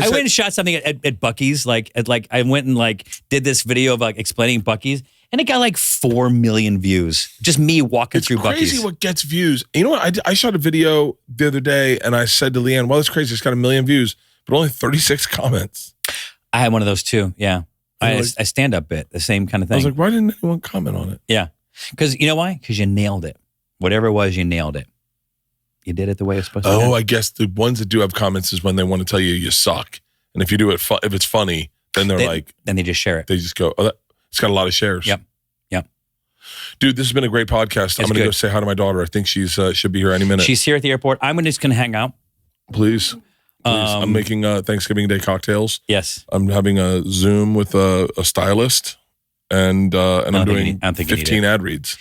went and shot something at Buc-ee's. I went and did this video of explaining Buc-ee's, and it got 4 million views. Just me walking through Buc-ee's. It's crazy what gets views. You know what? I shot a video the other day, and I said to Leanne, "Well, it's crazy. It's got 1 million views, but only 36 comments." I had one of those too. Yeah, I stand up bit, the same kind of thing. I was like, why didn't anyone comment on it? Yeah, because you know why? Because you nailed it. Whatever it was, you nailed it. You did it the way it's supposed to. Oh, I guess the ones that do have comments is when they want to tell you suck, and if you do it, if it's funny, then then they just share it. They just go, "Oh, it's got a lot of shares." Yep. Dude, this has been a great podcast. I'm going to go say hi to my daughter. I think she's should be here any minute. She's here at the airport. I'm just going to hang out. Please. I'm making Thanksgiving Day cocktails. Yes. I'm having a Zoom with a stylist, and I'm doing 15 ad reads.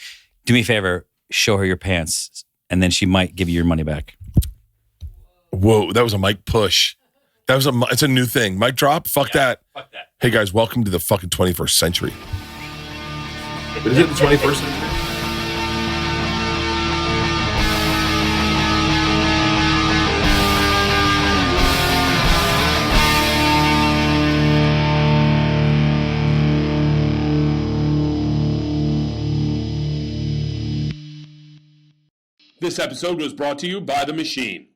Do me a favor. Show her your pants, and then she might give you your money back. Whoa, that was a mic push. It's a new thing. Mic drop? Fuck that. Hey guys, welcome to the fucking 21st century. Is it the 21st century? This episode was brought to you by The Machine.